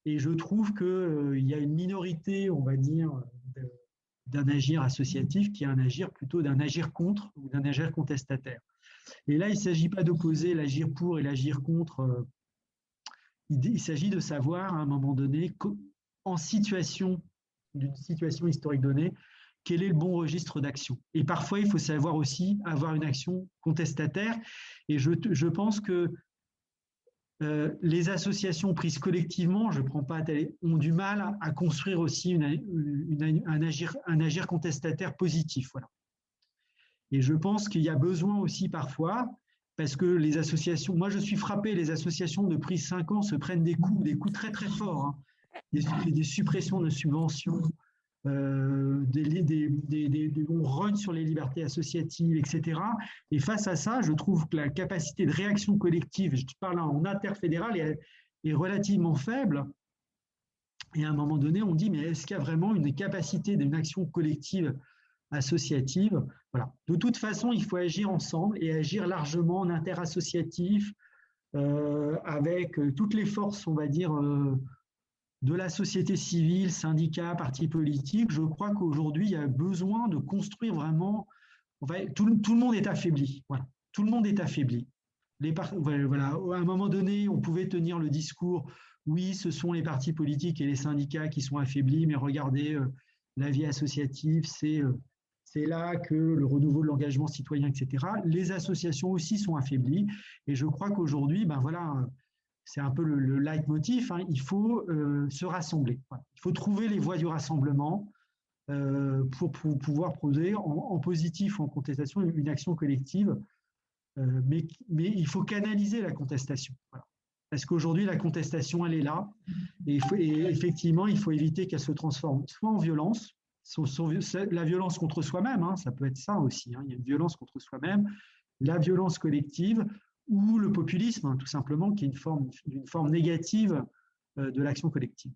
Et je trouve qu'il y a une minorité, on va dire, d'un agir associatif qui est un agir plutôt d'un agir contre ou d'un agir contestataire. Et là, il ne s'agit pas d'opposer l'agir pour et l'agir contre. Il s'agit de savoir, à un moment donné, en d'une situation historique donnée, quel est le bon registre d'action. Et parfois, il faut savoir aussi avoir une action contestataire. Et je pense que les associations prises collectivement, je ne prends pas à télé, ont du mal à construire aussi un agir contestataire positif. Voilà. Et je pense qu'il y a besoin aussi parfois, parce que les associations, moi je suis frappé, les associations de prix 5 ans se prennent des coups très très forts, hein, des suppressions de subventions, on rogne sur les libertés associatives, etc. Et face à ça, je trouve que la capacité de réaction collective, je parle en interfédéral, est relativement faible. Et à un moment donné, on dit, mais est-ce qu'il y a vraiment une capacité d'une action collective associative? Voilà. De toute façon, il faut agir ensemble et agir largement en interassociatif, avec toutes les forces, on va dire, de la société civile, syndicats, partis politiques. Je crois qu'aujourd'hui, il y a besoin de construire vraiment. Enfin, tout le monde est affaibli. Voilà. Tout le monde est affaibli. Voilà. À un moment donné, on pouvait tenir le discours, oui, ce sont les partis politiques et les syndicats qui sont affaiblis, mais regardez, la vie associative, c'est là que le renouveau de l'engagement citoyen, etc. Les associations aussi sont affaiblies. Et je crois qu'aujourd'hui, ben voilà, c'est un peu le leitmotiv, hein, il faut se rassembler. Voilà. Il faut trouver les voies du rassemblement pour pouvoir poser en positif ou en contestation une action collective. Mais il faut canaliser la contestation. Voilà. Parce qu'aujourd'hui, la contestation, elle est là. Et effectivement, il faut éviter qu'elle se transforme soit en violence, la violence contre soi-même, hein, ça peut être ça aussi. Hein, il y a une violence contre soi-même, la violence collective, ou le populisme, hein, tout simplement, qui est une forme négative de l'action collective.